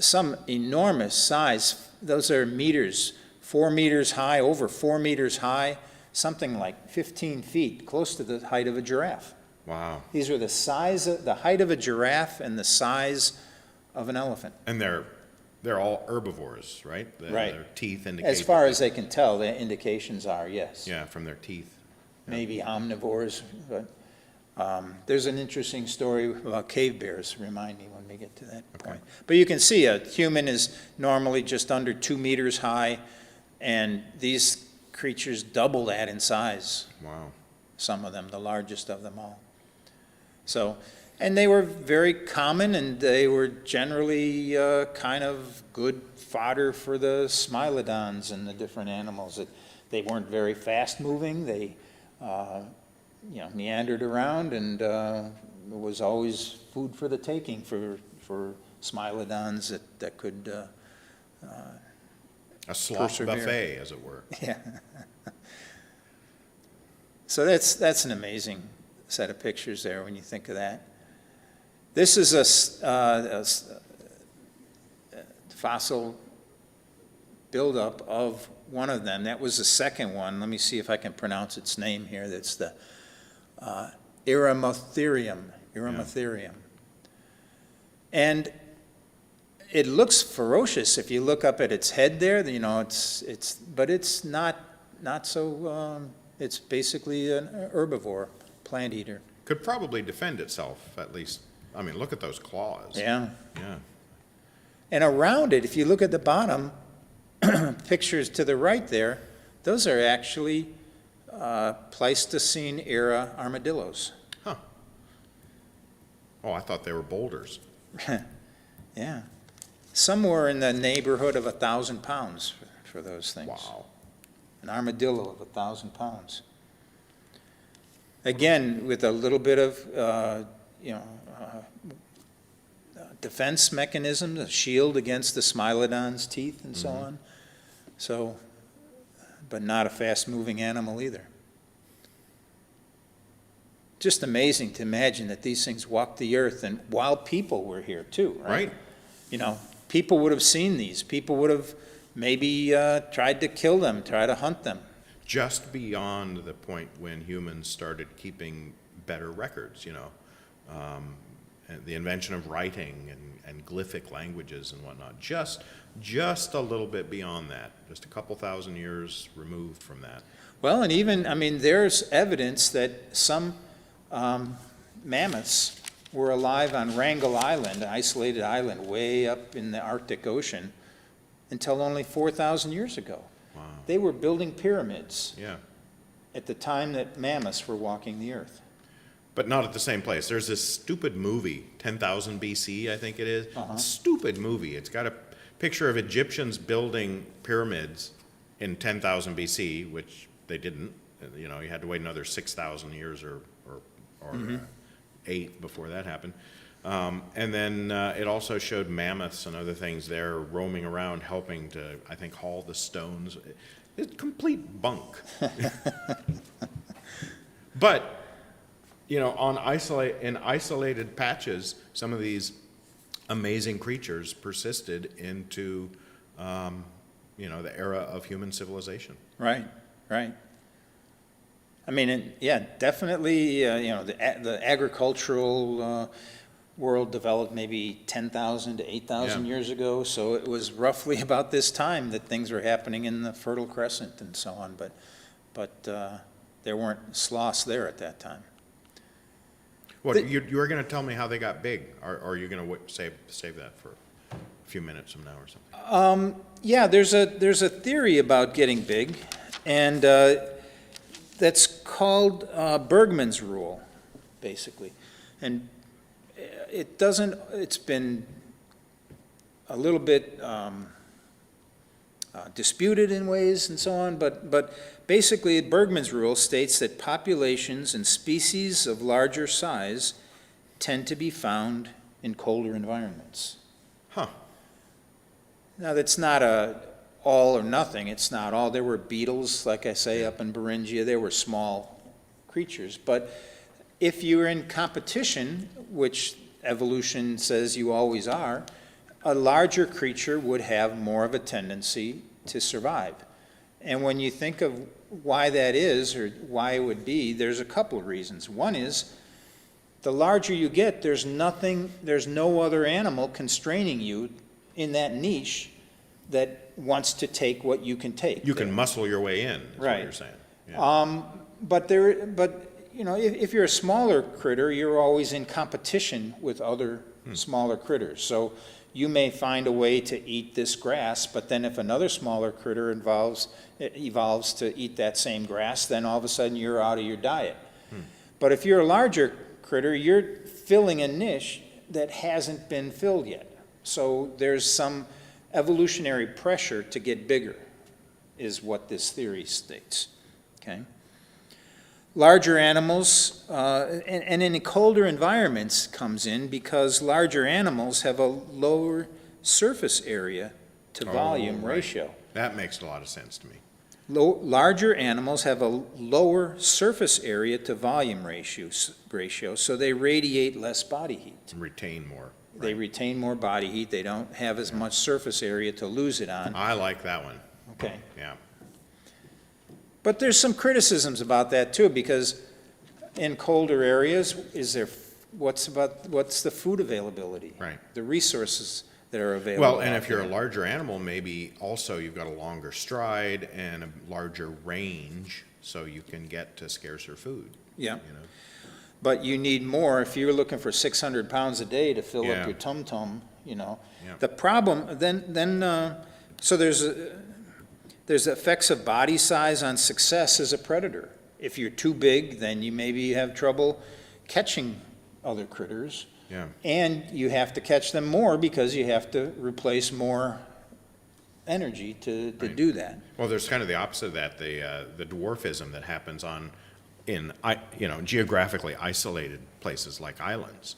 some enormous size. Those are meters, 4 meters high, over 4 meters high, something like 15 feet, close to the height of a giraffe.
Wow.
These were the height of a giraffe and the size of an elephant.
And they're all herbivores, right?
Right.
Their teeth indicate.
As far as they can tell, the indications are, yes.
Yeah, from their teeth.
Maybe omnivores, but there's an interesting story about cave bears. Remind me when we get to that point. But you can see a human is normally just under 2 meters high, and these creatures double that in size.
Wow.
Some of them, the largest of them all. So, And they were very common, and they were generally kind of good fodder for the Smilodons and the different animals. They weren't very fast-moving. They, meandered around, and it was always food for the taking for Smilodons that could
A sloth
persevere.
buffet, as it were.
Yeah. So that's an amazing set of pictures there when you think of that. This is a fossil buildup of one of them. That was the second one. Let me see if I can pronounce its name here. That's the Iramotherium. And it looks ferocious if you look up at its head there. But it's not so. It's basically an herbivore, plant eater.
Could probably defend itself, at least. I mean, look at those claws.
Yeah.
Yeah.
And around it, if you look at the bottom, pictures to the right there, those are actually Pleistocene era armadillos.
Huh. Oh, I thought they were boulders.
Yeah. Somewhere in the neighborhood of 1,000 pounds for those things.
Wow.
An armadillo of 1,000 pounds. Again, with a little bit of, defense mechanism, a shield against the Smilodon's teeth and so on. So, but not a fast-moving animal either. Just amazing to imagine that these things walked the earth, and while people were here too, right?
Right.
People would have seen these. People would have maybe tried to kill them, try to hunt them.
Just beyond the point when humans started keeping better records, and the invention of writing and glyphic languages and whatnot. Just a little bit beyond that, just a couple thousand years removed from that.
Well, and even, there's evidence that some mammoths were alive on Wrangel Island, an isolated island way up in the Arctic Ocean, until only 4,000 years ago.
Wow.
They were building pyramids
Yeah.
at the time that mammoths were walking the earth.
But not at the same place. There's this stupid movie, 10,000 BC, I think it is. Stupid movie. It's got a picture of Egyptians building pyramids in 10,000 BC, which they didn't. You had to wait another 6,000 years or 8 before that happened. And then it also showed mammoths and other things there roaming around helping to, I think, haul the stones. It's complete bunk. But in isolated patches, some of these amazing creatures persisted into, the era of human civilization.
Right. Definitely, the agricultural world developed maybe 10,000 to 8,000 years ago, so it was roughly about this time that things were happening in the Fertile Crescent and so on, but there weren't sloths there at that time.
What, you were going to tell me how they got big, or are you going to save that for a few minutes from now or something?
Yeah, there's a theory about getting big, and that's called Bergman's rule, basically. And it's been a little bit disputed in ways and so on, but basically Bergman's rule states that populations and species of larger size tend to be found in colder environments.
Huh.
Now, that's not a all or nothing. It's not all. There were beetles, like I say, up in Beringia. There were small creatures. But if you're in competition, which evolution says you always are, a larger creature would have more of a tendency to survive. And when you think of why that is, or why it would be, there's a couple of reasons. One is, the larger you get, there's no other animal constraining you in that niche that wants to take what you can take.
You can muscle your way in, is
Right.
what you're saying. Yeah.
But if you're a smaller critter, you're always in competition with other smaller critters. So you may find a way to eat this grass, but then if another smaller critter evolves to eat that same grass, then all of a sudden you're out of your diet. But if you're a larger critter, you're filling a niche that hasn't been filled yet. So there's some evolutionary pressure to get bigger, is what this theory states, okay? Larger animals, and in colder environments comes in because larger animals have a lower surface area to volume
right.
ratio.
That makes a lot of sense to me.
Larger animals have a lower surface area to volume ratio, so they radiate less body heat.
Retain more.
They retain more body heat. They don't have as much surface area to lose it on.
I like that one.
Okay.
Yeah.
But there's some criticisms about that too, because in colder areas, what's the food availability?
Right.
The resources that are available.
Well, and
out
if you're
there.
a larger animal, maybe also you've got a longer stride and a larger range, so you can get to scarcer food.
Yeah.
You know?
But you need more if you're looking for 600 pounds a day to fill
Yeah.
up your tum-tum, you know.
Yeah.
The problem, so there's effects of body size on success as a predator. If you're too big, then you maybe have trouble catching other critters.
Yeah.
And you have to catch them more because you have to replace more energy to
Right.
do that.
Well, there's kind of the opposite of that, the dwarfism that happens geographically isolated places like islands.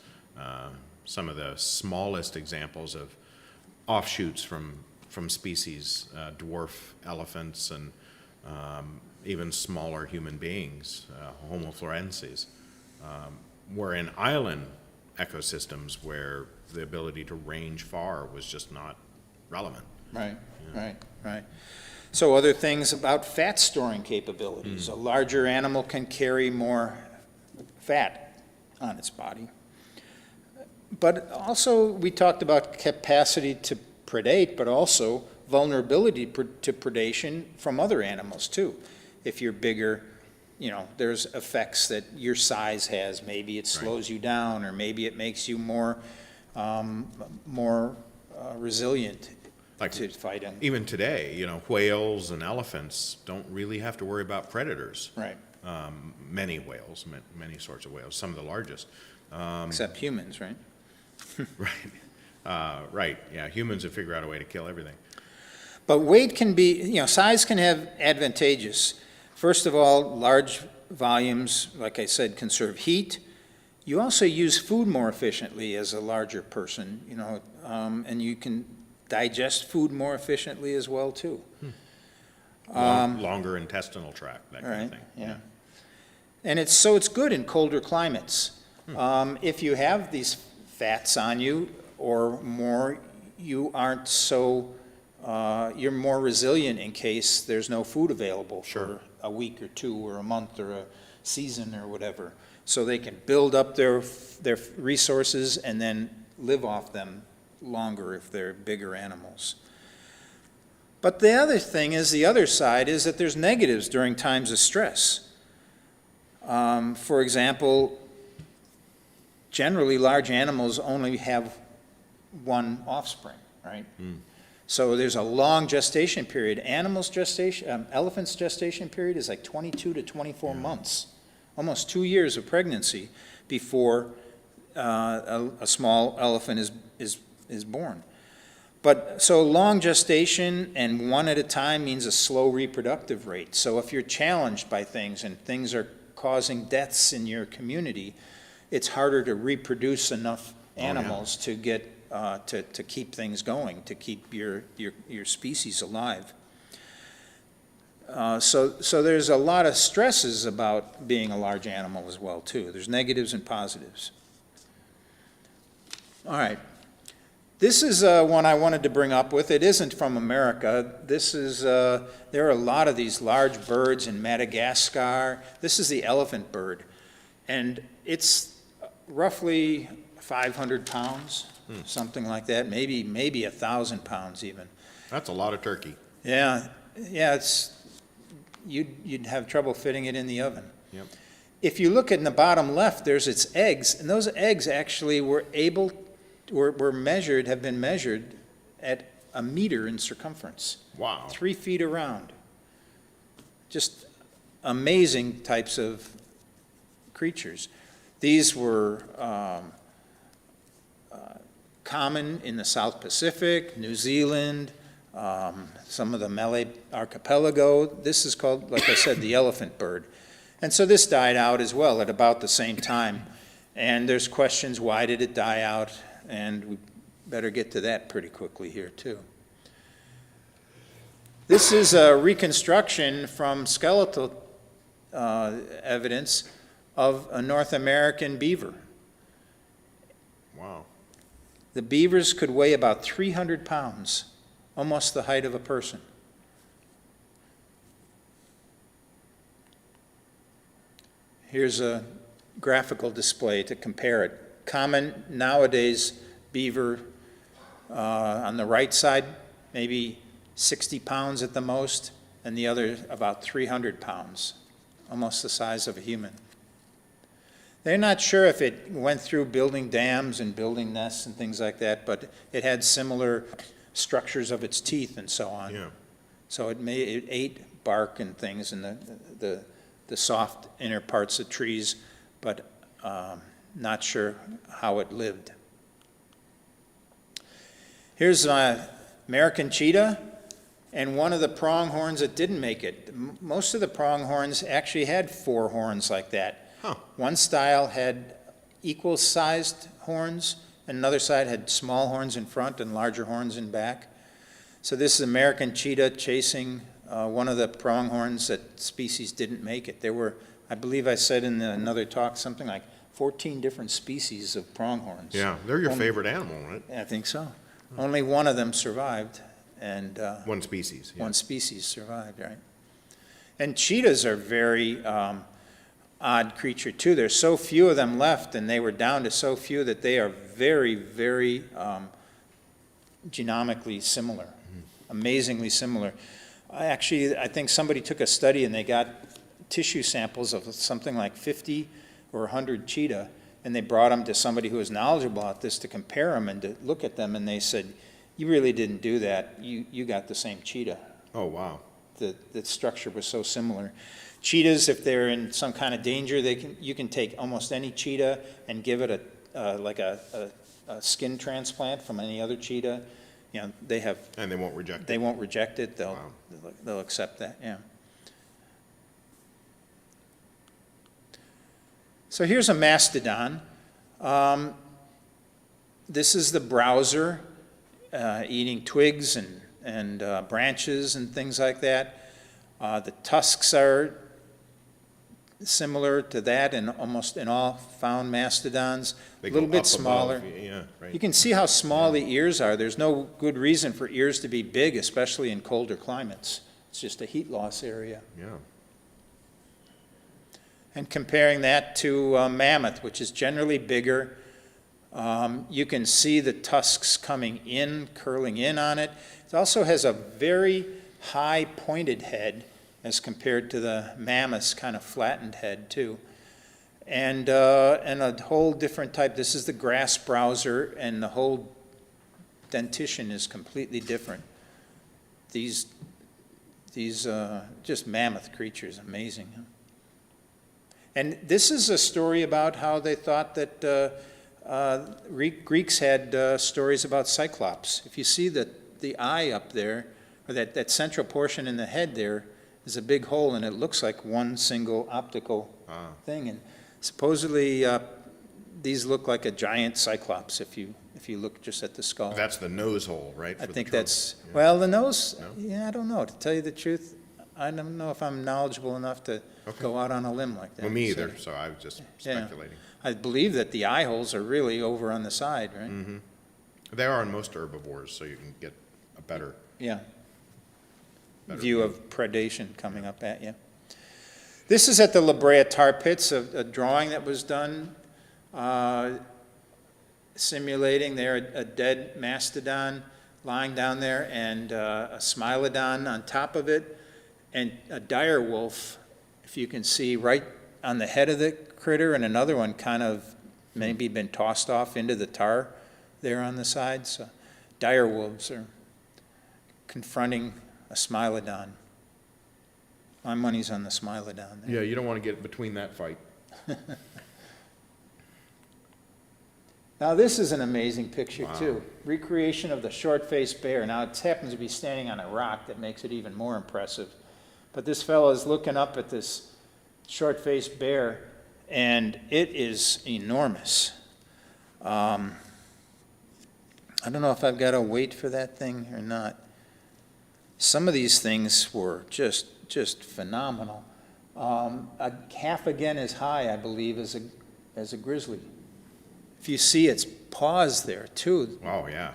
Some of the smallest examples of offshoots from species, dwarf elephants and even smaller human beings, Homo florensis, were in island ecosystems where the ability to range far was just not relevant.
Right, right. So other things about fat storing capabilities. A larger animal can carry more fat on its body. But also, we talked about capacity to predate, but also vulnerability to predation from other animals too. If you're bigger, there's effects that your size has. Maybe it slows you down, or maybe it makes you more resilient to fighting.
Even today, whales and elephants don't really have to worry about predators.
Right.
Many whales, many sorts of whales, some of the largest.
Except humans, right?
Right, yeah, humans have figured out a way to kill everything.
But weight can be, size can have advantageous. First of all, large volumes, like I said, conserve heat. You also use food more efficiently as a larger person, and you can digest food more efficiently as well, too.
Longer intestinal tract, that kind of thing.
Yeah. And it's good in colder climates. If you have these fats on you or more, you aren't so, you're more resilient in case there's no food available for a week or two or a month or a season or whatever. So they can build up their resources and then live off them longer if they're bigger animals. But the other thing is, the other side is that there's negatives during times of stress. For example, generally large animals only have one offspring, right? So there's a long gestation period. Elephants' gestation period is like 22 to 24 months, almost 2 years of pregnancy before a small elephant is born. But so long gestation and one at a time means a slow reproductive rate. So if you're challenged by things and things are causing deaths in your community, it's harder to reproduce enough animals to get to keep things going, to keep your species alive. So there's a lot of stresses about being a large animal as well too. There's negatives and positives. All right. This is one I wanted to bring up with. It isn't from America. This is, there are a lot of these large birds in Madagascar. This is the elephant bird. And it's roughly 500 pounds, something like that, maybe 1,000 pounds even.
That's a lot of turkey.
Yeah, you'd have trouble fitting it in the oven.
Yep.
If you look in the bottom left, there's its eggs, and those eggs actually have been measured at 1 meter in circumference.
Wow.
3 feet around. Just amazing types of creatures. These were common in the South Pacific, New Zealand, some of the Malay archipelago. This is called, like I said, the elephant bird. And so this died out as well at about the same time. And there's questions, why did it die out? And we better get to that pretty quickly here, too. This is a reconstruction from skeletal evidence of a North American beaver.
Wow.
The beavers could weigh about 300 pounds, almost the height of a person. Here's a graphical display to compare it. Common nowadays beaver on the right side, maybe 60 pounds at the most, and the other about 300 pounds, almost the size of a human. They're not sure if it went through building dams and building nests and things like that, but it had similar structures of its teeth and so on.
Yeah.
So it ate bark and things and the soft inner parts of trees, but not sure how it lived. Here's American cheetah, and one of the pronghorns that didn't make it. Most of the pronghorns actually had 4 horns like that.
Huh.
One style had equal-sized horns, and another side had small horns in front and larger horns in back. So this is American cheetah chasing one of the pronghorns that species didn't make it. There were, I believe I said in another talk, something like 14 different species of pronghorns.
Yeah, they're your favorite animal, right?
I think so. Only one of them survived, and
One species. Yeah.
one species survived, right? And cheetahs are very odd creature too. There's so few of them left, and they were down to so few that they are very, very genomically similar, amazingly similar. I think somebody took a study and they got tissue samples of something like 50 or 100 cheetah, and they brought them to somebody who was knowledgeable about this to compare them and to look at them, and they said, you really didn't do that. You got the same cheetah.
Oh, wow.
The structure was so similar. Cheetahs, if they're in some kind of danger, you can take almost any cheetah and give it a skin transplant from any other cheetah. You know, they have.
And they won't reject it.
They won't reject it.
Wow.
They'll accept that. Yeah. So here's a mastodon. This is the browser, eating twigs and branches and things like that. The tusks are similar to that in almost in all found mastodons.
They
A little
go
bit
up
smaller.
above, yeah, right.
You can see how small the ears are. There's no good reason for ears to be big, especially in colder climates. It's just a heat loss area.
Yeah.
And comparing that to mammoth, which is generally bigger, you can see the tusks coming in, curling in on it. It also has a very high pointed head as compared to the mammoth's kind of flattened head too. And a whole different type. This is the grass browser, and the whole dentition is completely different. These just mammoth creatures, amazing. Huh? And this is a story about how they thought that Greeks had stories about Cyclops. If you see the eye up there, or that central portion in the head there, is a big hole, and it looks like one single optical thing. And supposedly these look like a giant Cyclops if you look just at the skull.
That's the nose hole, right?
I
for
think
the trunk?
that's,
Yeah.
well, the nose,
No?
yeah, I don't know. To tell you the truth, I don't know if I'm knowledgeable enough to go out on a limb like that.
Well, me
So,
either, so I was just
Yeah.
speculating.
I believe that the eye holes are really over on the side, right?
Mm-hmm. They are in most herbivores, so you can get a better
Yeah.
Better
View
view.
of predation coming up at you. This is at the La Brea tar pits, a drawing that was done simulating there a dead mastodon lying down there, and a Smilodon on top of it, and a dire wolf, if you can see, right on the head of the critter, and another one kind of maybe been tossed off into the tar there on the side. So dire wolves are confronting a Smilodon. My money's on the Smilodon there.
Yeah, you don't want to get between that fight.
Now, this is an amazing picture, too. Recreation of the short-faced bear. Now, it happens to be standing on a rock that makes it even more impressive. But this fellow is looking up at this short-faced bear, and it is enormous. I don't know if I've got a weight for that thing or not. Some of these things were just phenomenal. Half again as high, I believe, as a grizzly. If you see its paws there too,
Oh, yeah.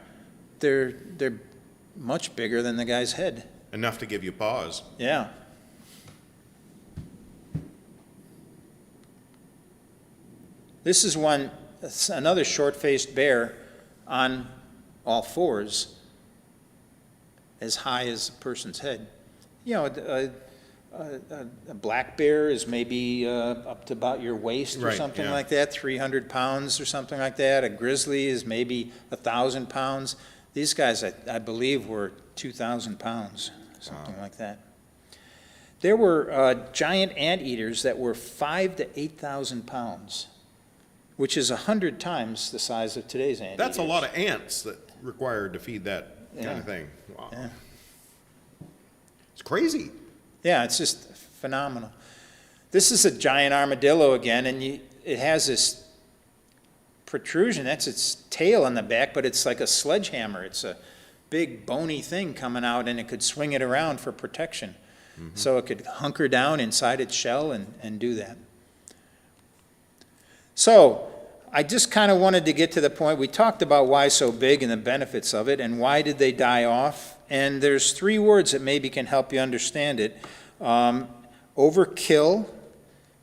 they're much bigger than the guy's head.
Enough to give you pause.
Yeah. This is another short-faced bear on all fours, as high as a person's head. You know, a black bear is maybe up to about your waist or
Right,
something
yeah.
like that, 300 pounds or something like that. A grizzly is maybe 1,000 pounds. These guys, I believe, were 2,000 pounds, something like that. There were giant anteaters that were 5,000 to 8,000 pounds, which is 100 times the size of today's anteaters.
That's a lot of ants that required to feed that kind
Yeah.
of thing. Wow.
Yeah.
It's crazy.
Yeah, it's just phenomenal. This is a giant armadillo again, and it has this protrusion. That's its tail on the back, but it's like a sledgehammer. It's a big bony thing coming out, and it could swing it around for protection. So it could hunker down inside its shell and do that. So I just kind of wanted to get to the point. We talked about why so big and the benefits of it, and why did they die off. And there's 3 words that maybe can help you understand it. Overkill,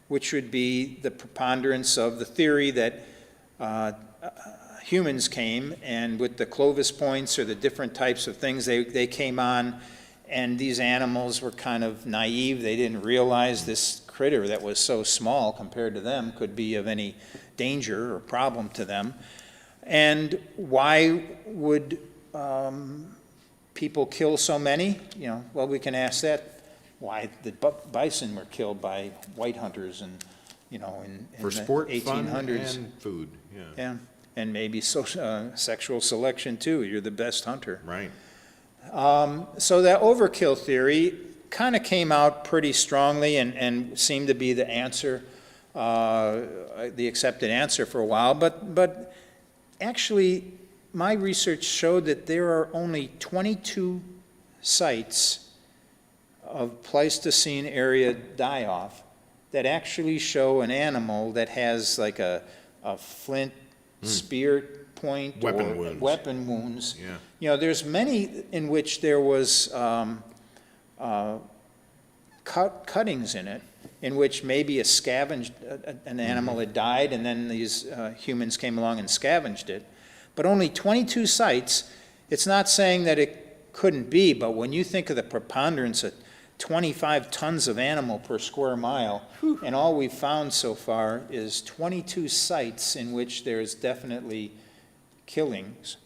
which would be the preponderance of the theory that humans came, and with the Clovis points or the different types of things, they came on, and these animals were kind of naive. They didn't realize this critter that was so small compared to them could be of any danger or problem to them. And why would people kill so many? You know, well, we can ask that. Why the bison were killed by white hunters, and you know, in
For
the
sport,
1800s.
fun, and food. Yeah.
Yeah, and maybe sexual selection too. You're the best hunter.
Right.
So that overkill theory kind of came out pretty strongly and seemed to be the answer, the accepted answer for a while. But actually, my research showed that there are only 22 sites of Pleistocene area die-off that actually show an animal that has like a flint spear point
Weapon
or
wounds.
weapon wounds.
Yeah.
You know, there's many in which there was cuttings in it, in which maybe an animal had died, and then these humans came along and scavenged it. But only 22 sites. It's not saying that it couldn't be, but when you think of the preponderance of 25 tons of animal per square mile, and all we've found so far is 22 sites in which there's definitely killings.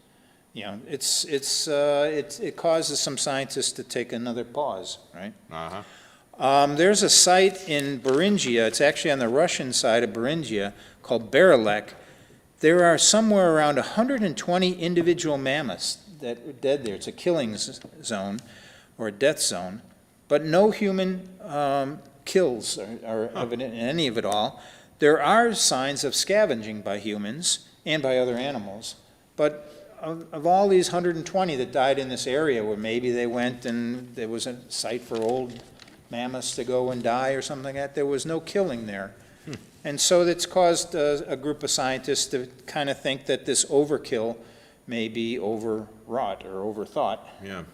You know, it causes some scientists to take another pause, right?
Uh-huh.
There's a site in Beringia, it's actually on the Russian side of Beringia, called Berilek. There are somewhere around 120 individual mammoths that are dead there. It's a killing zone, or a death zone, but no human kills are evident in any of it all. There are signs of scavenging by humans and by other animals, but of all these 120 that died in this area, where maybe they went and there was a site for old mammoths to go and die or something like that, there was no killing there. And so that's caused a group of scientists to kind of think that this overkill may be overwrought or overthought.
Yeah.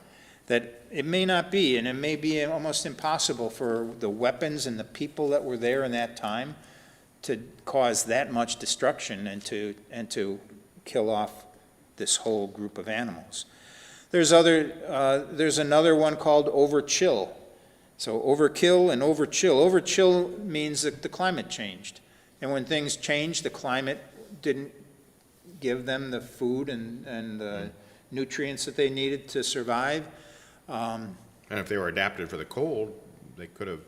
That it may not be, and it may be almost impossible for the weapons and the people that were there in that time to cause that much destruction and to kill off this whole group of animals. There's another one called overchill. So overkill and overchill. Overchill means that the climate changed. And when things changed, the climate didn't give them the food and the nutrients that they needed to survive.
And if they were adapted for the cold, they could have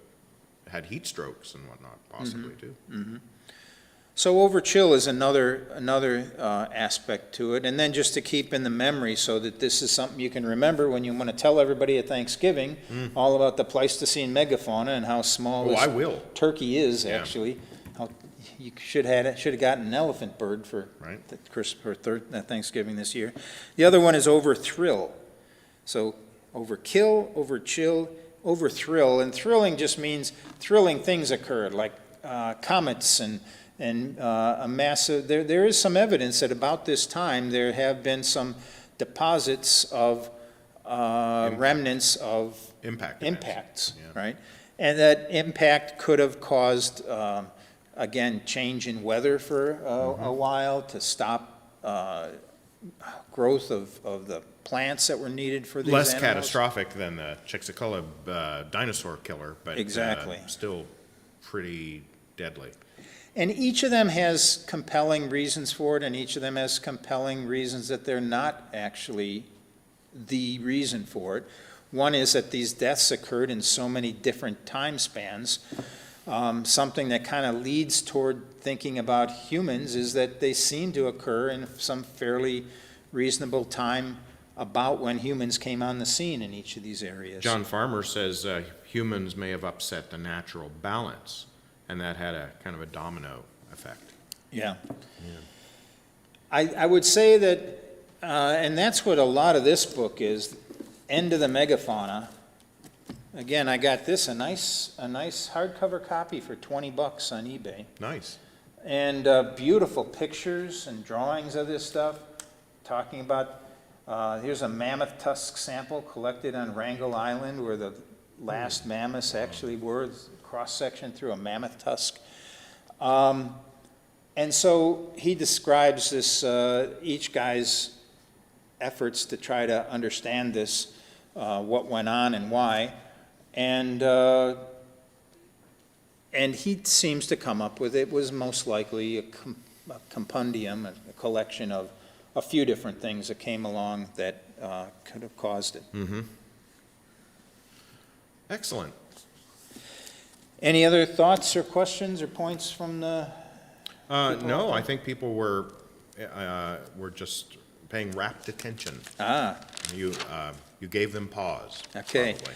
had heat strokes and whatnot, possibly, too.
So overchill is another aspect to it. And then just to keep in the memory so that this is something you can remember when you want to tell everybody at Thanksgiving all about the Pleistocene megafauna and how small
Oh,
this
I will.
turkey is,
Yeah.
actually. How you should have gotten an elephant bird for
Right.
Thanksgiving this year. The other one is overthrill. So overkill, overchill, overthrill. And thrilling just means thrilling things occurred, like comets and a massive, there is some evidence that about this time there have been some deposits of remnants of
Impact events.
impacts,
Yeah.
right? And that impact could have caused, again, change in weather for a while to stop growth of the plants that were needed for these
Less
animals.
catastrophic than the Chicxulub dinosaur killer, but
Exactly.
still pretty deadly.
And each of them has compelling reasons for it, and each of them has compelling reasons that they're not actually the reason for it. One is that these deaths occurred in so many different time spans. Something that kind of leads toward thinking about humans is that they seem to occur in some fairly reasonable time about when humans came on the scene in each of these areas.
John Farmer says humans may have upset the natural balance, and that had a kind of a domino effect.
Yeah. I would say that, and that's what a lot of this book is, End of the Megafauna. Again, I got this, a nice hardcover copy for $20 on eBay.
Nice.
And beautiful pictures and drawings of this stuff, talking about, here's a mammoth tusk sample collected on Wrangel Island, where the last mammoths actually were, cross-section through a mammoth tusk. And so he describes this, each guy's efforts to try to understand this, what went on and why. And he seems to come up with it was most likely a compendium, a collection of a few different things that came along that could have caused it.
Mm-hmm. Excellent.
Any other thoughts or questions or points from the?
No, I think people were just paying rapt attention. You gave them pause.
Okay.
Probably.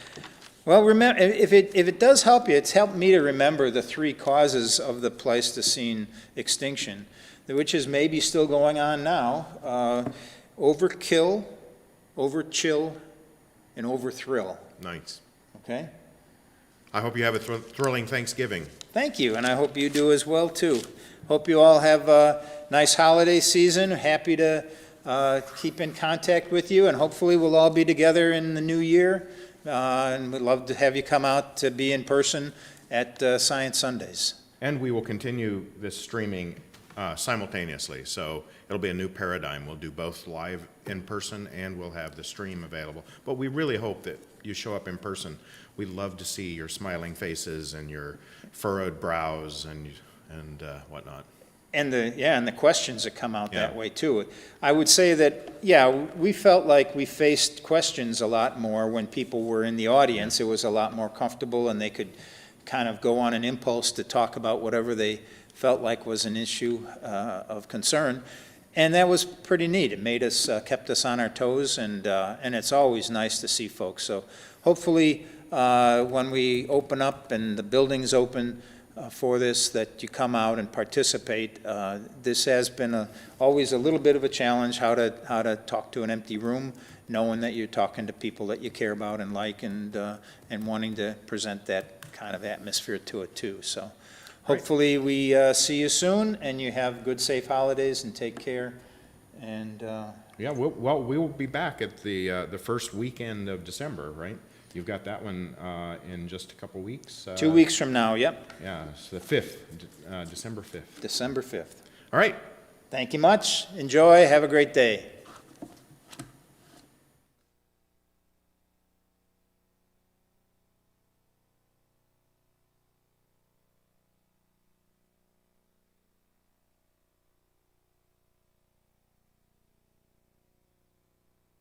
Well, remember, if it does help you, it's helped me to remember the three causes of the Pleistocene extinction, which is maybe still going on now: overkill, overchill, and overthrill.
Nice.
Okay.
I hope you have a thrilling Thanksgiving.
Thank you, and I hope you do as well too. Hope you all have a nice holiday season. Happy to keep in contact with you, and hopefully we'll all be together in the new year. And we'd love to have you come out to be in person at Science Sundays.
And we will continue this streaming simultaneously, so it'll be a new paradigm. We'll do both live in person and we'll have the stream available. But we really hope that you show up in person. We'd love to see your smiling faces and your furrowed brows and whatnot.
And the questions that come out that
Yeah.
way too. I would say that, we felt like we faced questions a lot more when people were in the audience. It was a lot more comfortable, and they could kind of go on an impulse to talk about whatever they felt like was an issue of concern. And that was pretty neat. It made us, kept us on our toes, and it's always nice to see folks. So hopefully, when we open up and the building's open for this, that you come out and participate. This has been always a little bit of a challenge, how to talk to an empty room, knowing that you're talking to people that you care about and like, and wanting to present that kind of atmosphere to it too. So hopefully we see you soon, and you have good, safe holidays, and take care. And
Yeah, we will be back at the first weekend of December, right? You've got that one in just a couple weeks.
2 weeks from now, yep,
Yeah, it's the 5th, December 5th.
December 5th.
All right.
Thank you much. Enjoy. Have a great day.